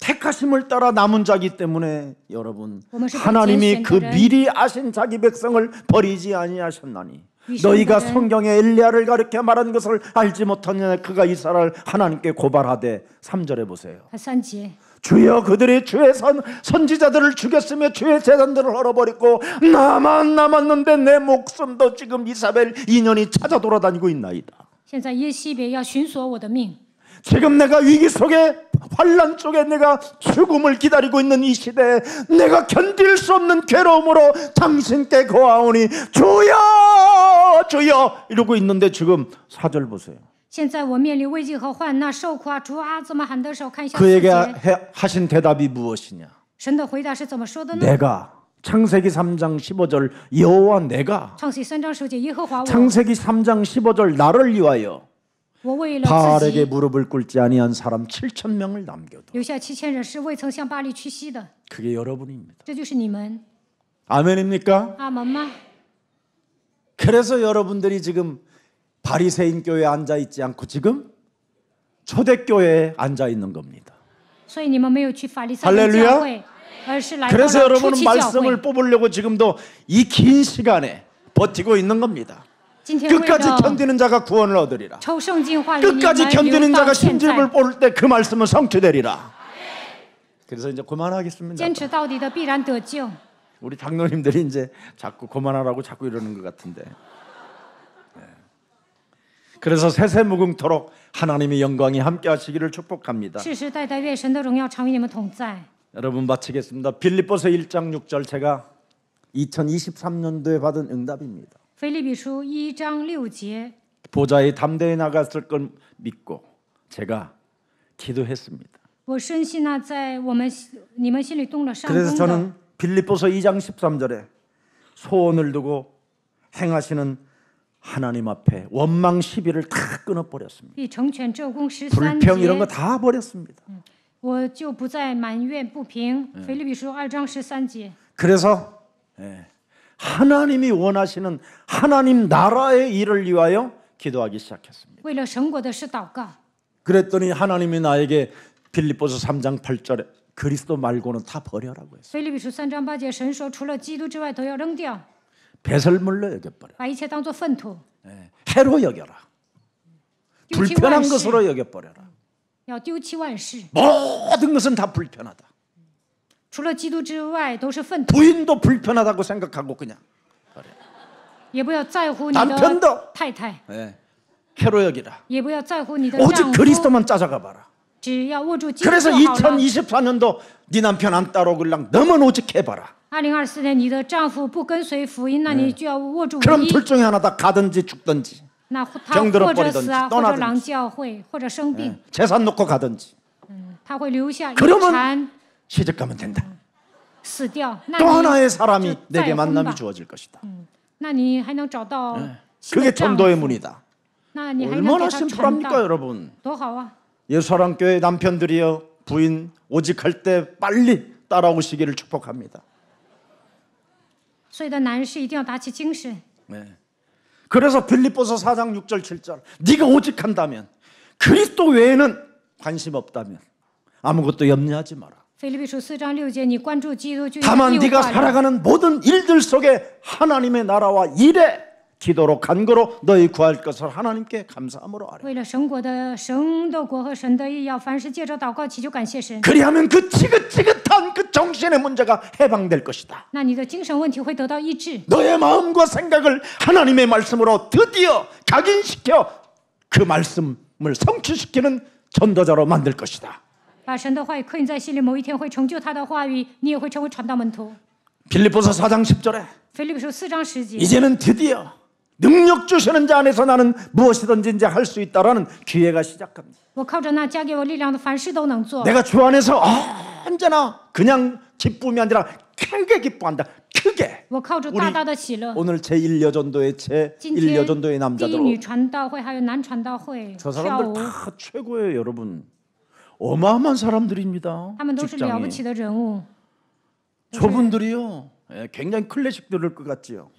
택하심을 따라 남은 자기 때문에 여러분 하나님이 그 미리 아신 자기 백성을 버리지 아니하셨나니 너희가 성경에 엘리야를 가리켜 말한 것을 알지 못하느냐 그가 이스라엘 하나님께 고발하되 3절에 보세요. 3节. 주여 그들이 주의 선지자들을 죽였으며 주의 재단들을 헐어버리고 나만 남았는데 내 목숨도 지금 이사벨 인연이 찾아 돌아다니고 있나이다. 现在耶西别要寻索我的命。 지금 내가 위기 속에 환난 속에 내가 죽음을 기다리고 있는 이 시대에 내가 견딜 수 없는 괴로움으로 당신께 고하오니 주여 주여 이러고 있는데 지금 4절 보세요. 现在我面临危机和患难受苦啊，主啊，怎么喊得少？看一下4 그에게节。 하신 대답이 무엇이냐? 神的回答是怎么说的呢？ 내가 창세기 3장 15절 여호와 내가 创世3章10节，耶和华我， 창세기 3장 15절 나를 위하여 我为了自 바알에게 己 무릎을 꿇지 아니한 사람 7천 명을 남겨도 留下7000人，是未曾向巴黎屈膝的。 그게 여러분입니다. 这就是你们， 아멘입니까? 阿门吗？ 그래서 여러분들이 지금 바리새인 교회에 앉아 있지 않고 지금 초대교회에 앉아 있는 겁니다. 所以你们没有去法利赛人教会，而是来到 그래서 了初 여러분은 期教会。 말씀을 뽑으려고 지금도 이 긴 시간에 버티고 있는 겁니다. 今天为 끝까지 了 견디는 자가 구원을 얻으리라. 抽圣经话语，你 끝까지 们 견디는 留 자가 到现 신집을 在， 볼 때 그 말씀은 성취되리라. 그래서 이제 그만하겠습니다. 坚持到底的必然得救。 우리 장로님들이 이제 자꾸 그만하라고 자꾸 이러는 것 같은데. 네. 그래서 세세무궁토록 하나님의 영광이 함께하시기를 축복합니다. 世世代代愿神的荣耀常与你们同在。 여러분 마치겠습니다. 빌립보서 1장 6절 제가 2023년도에 받은 응답입니다. 腓立比书1章6节， 보좌에 담대히 나갔을 걸 믿고 제가 기도했습니다. 我深信那在你们心里动了善 그래서 功的， 저는 빌립보서 2장 13절에 소원을 두고 행하시는 하나님 앞에 원망 시비를 다 끊어버렸습니다. 必成全这功13 불평 이런 거 节， 다 버렸습니다. 我就不再埋怨不平。腓立比书2章13节， 그래서 하나님이 원하시는 하나님 나라의 일을 위하여 기도하기 시작했습니다. 为了神国的事祷告。 그랬더니 하나님이 나에게 빌립보서 3장 8절에 그리스도 말고는 다 버려라고 했어요. 腓立比书3章8节，神说除了基督之外都要扔掉， 배설물로 여겨버려. 把一切当作粪土， 해로 여겨라. 丢弃 불편한 万 것으로 事， 여겨버려라. 要丢弃万事， 모든 것은 다 불편하다. 除了基督之外都是粪土， 부인도 불편하다고 생각하고 그냥 也不要在乎你 남편도 的太太， 해로 여기라. 也不要在乎你的 오직 丈夫， 그리스도만 찾아가 봐라. 只要握住基督 그래서 就好了。 2024년도 네 남편 안 따라오길랑 너만 오직 해봐라. 2024年你的丈夫不跟随福音，那你就要握住唯 그럼 一。 둘 중에 하나 다 가든지 죽든지 那他 병들어 或者 버리든지 死啊， 떠나든지 或者狼教会，或者生病， 재산 놓고 가든지 他会留下遗 그러면 产 시집 가면 된다. 死掉。那 또 你 하나의 사람이 就 내게 再婚 만남이 吧， 주어질 것이다. 那你还能找到新的 그게 丈 전도의 夫， 문이다. 那你还能 얼마나 给他传 심플합니까 道， 여러분. 多好啊！ 예수사랑교회 남편들이여 부인 오직할 때 빨리 따라오시기를 축복합니다. 所有的男士一定要打起精神。 그래서 빌립보서 4장 6절 7절 네가 오직한다면 그리스도 외에는 관심 없다면 아무것도 염려하지 마라. 腓立比书4章6节，你关注基督就有 다만 义务 네가 化人。 살아가는 모든 일들 속에 하나님의 나라와 일에 기도로 간구로 너희 구할 것을 하나님께 감사함으로 하라. 为了神的国和神的义，要凡事借着祷告祈求感谢神。 그리하면 그 지긋지긋한 그 정신의 문제가 해방될 것이다. 那你的精神问题会得到医治。 너의 마음과 생각을 하나님의 말씀으로 드디어 각인시켜 그 말씀을 성취시키는 전도자로 만들 것이다. 把神的话语刻印在心里，某一天会成就他的话语，你也会成为传道门徒。 빌립보서 4장 10절에 腓立比书4章10节， 이제는 드디어 능력 주시는 자 안에서 나는 무엇이든지 이제 할 수 있다라는 기회가 시작합니다. 我靠着那加给我力量的，凡事都能做。 내가 주 안에서 언제나 그냥 기쁨이 아니라 크게 기뻐한다. 크게. 我靠着大大的喜乐。 오늘 제1여전도의 今天 제1여전도의 第一 남자들 女传道会还有男传道会 저 跳 사람들 舞， 다 최고예요, 여러분. 어마어마한 사람들입니다. 他们都是了不 직장이. 起的人物。 저분들이요, 굉장히 클래식 들을 것 같지요.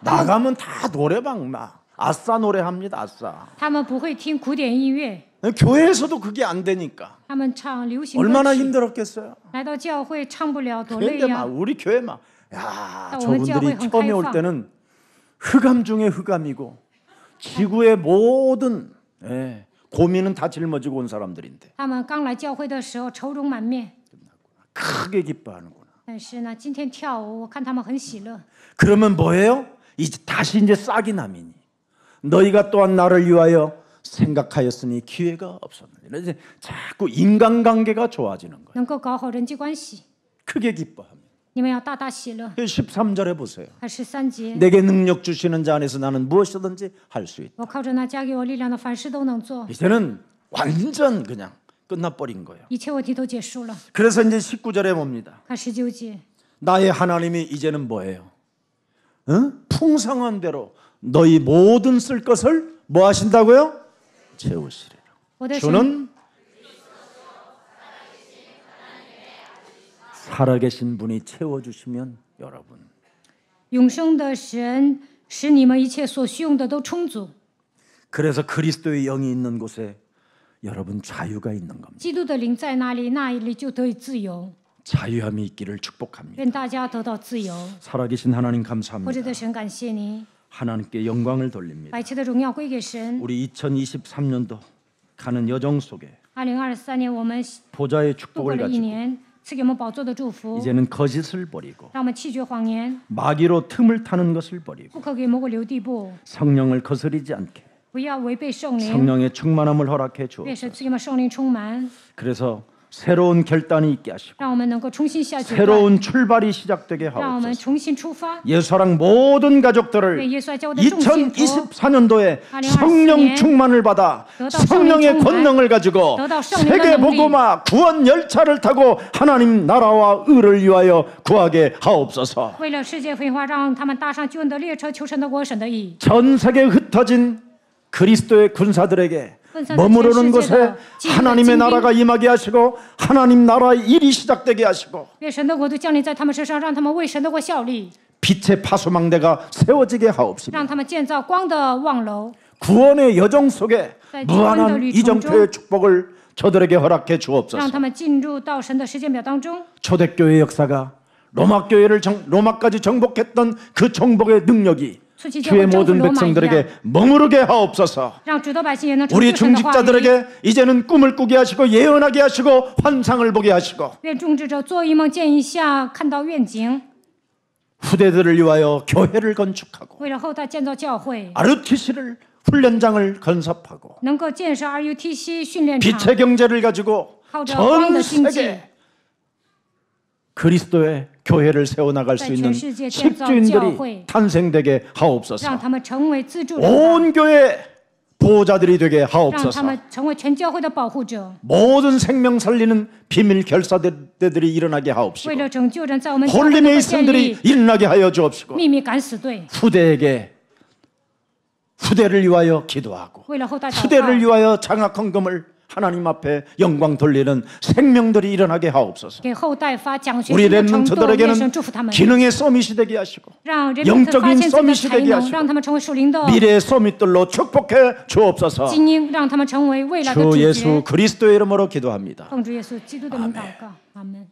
나가면 다 노래방 막 아싸 노래합니다. 아싸. 他们不会听古典音乐， 교회에서도 그게 안 되니까 他们唱流行歌 얼마나 曲。 힘들었겠어요. 来到教会唱不了，多累 근데 呀 막 ！ 우리 교회 막 야, 나 오늘 저분들이教会很 처음에 올 开放。 때는 흑암 중에 흑암이고 지구의 모든 고민은 다 짊어지고 온 사람들인데 他们刚来教会的时候愁容满面， 크게 기뻐하는구나. 但是呢，今天跳舞，我看他们很喜乐。 그러면 뭐예요? 이제 다시 이제 싹이 나미니 너희가 또한 나를 위하여 생각하였으니 기회가 없었느니라. 이제 자꾸 인간관계가 좋아지는 거예요. 能够搞好人际关系， 크게 기뻐합니다. 你们要大大喜乐。 13절에 보세요. 还13节， 내게 능력 주시는 자 안에서 나는 무엇이든지 할 수 있다. 我靠着那加给我力量的，凡事都能做， 이제는 완전 그냥 끝나버린 거예요. 一切问题都结束了。 그래서 이제 19절에 봅니다. 看19节， 나의 하나님이 이제는 뭐예요? 풍성한 대로 너희 모든 쓸 것을 뭐 하신다고요? 채우시리라. 我的神， 주는 살아계신 분이 채워주시면 여러분 永生的神使你们一切所需用的都充足。 그래서 그리스도의 영이 있는 곳에 여러분 자유가 있는 겁니다. 基督的灵在哪里，那里就得以自由。 자유함이 있기를 축복합니다. 愿大家得到自由。 살아계신 하나님 活着 감사합니다. 的神，感谢您。 하나님께 영광을 돌립니다. 把一切的荣耀归给神。 우리 2023년도 가는 여정 속에 2023年我们 보좌의 度过 축복을 了一 가지고 年，赐给我们宝座的祝福， 이제는 거짓을 버리고 让我们弃绝谎言， 마귀로 틈을 타는 것을 버리고 不可给魔鬼留地步， 성령을 거스르지 않게 不要违背圣灵， 성령의 충만함을 허락해 愿 주옵소서. 神赐给我们圣灵充满， 그래서 새로운 결단이 있게 하시고 让我们能够重新下决断， 새로운 출발이 시작되게 让我们 하옵소서. 重新出发， 예수랑 모든 为 가족들을 耶稣爱教会的众信徒 2024년도에 2024 성령 충만을 받아得到 성령의 圣灵充满 권능을 가지고 得到圣灵的 세계 能力 복음화 구원 열차를 타고 하나님 나라와 의를 위하여 구하게 하옵소서. 为了世界废话，让他们搭上救恩的列车，求神的国、神的义。 전 세계에 흩어진 그리스도의 군사들에게 군사들 머무르는 전 곳에 세계의 하나님의 진진. 나라가 임하게 하시고 하나님 나라의 일이 시작되게 하시고 愿神的国度降临在他们身上，让他们为神的国效力， 빛의 파수망대가 세워지게 하옵시며 让他们建造光的望楼。 구원의 여정 속에 네, 무한한 구원의 이정표의 축복을 저들에게 허락해 让 주옵소서. 他们进入到神的时间表当中， 초대교회 역사가 로마까지 정복했던 그 정복의 능력이 初期教 주의 会征服 모든 罗马一样， 백성들에게 머무르게 하옵소서. 让主的百姓也能承 우리 受神的话语。 중직자들에게 이제는 꿈을 꾸게 하시고 예언하게 하시고 환상을 보게 하시고 愿种植者做一梦见一下，看到愿景， 후대들을 위하여 교회를 건축하고 为了后代建造教会， RUTC를 훈련장을 건설하고 能够建设 RUTC 训练场， 빛의 경제를 가지고 靠着光 전 的经济， 세계 그리스도의 교회를 세워나갈 수 在 있는 全世界建造教 십주인들이 会， 탄생되게 하옵소서. 让他们成为资助人， 온 교회 보호자들이 되게 让他 하옵소서. 们成为全教会的保护者， 모든 생명 살리는 비밀 결사대들이 일어나게 하옵시고 为了拯救人，在我们教会能 홀림의 够建 일생들이 立 일어나게 하여 주옵시고 秘密敢死队， 후대를 위하여 기도하고 为了后代祷 후대를 告， 위하여 장학헌금을 하나님 앞에 영광 돌리는 생명들이 일어나게 하옵소서. 给后代发奖学 우리 金的程度，愿 렘넌트들에게는 神祝福他们， 기능의 서밋이 되게 하시고 让人们 영적인 发现自己的 서밋이 才 되게 能， 하시고 让他们成为属灵的 미래의 서밋들로 축복해 주옵소서. 精英，让他们成为未来的 주 主 예수 角。 그리스도의 이름으로 기도합니다. 奉主耶稣基督的名祷告，阿门。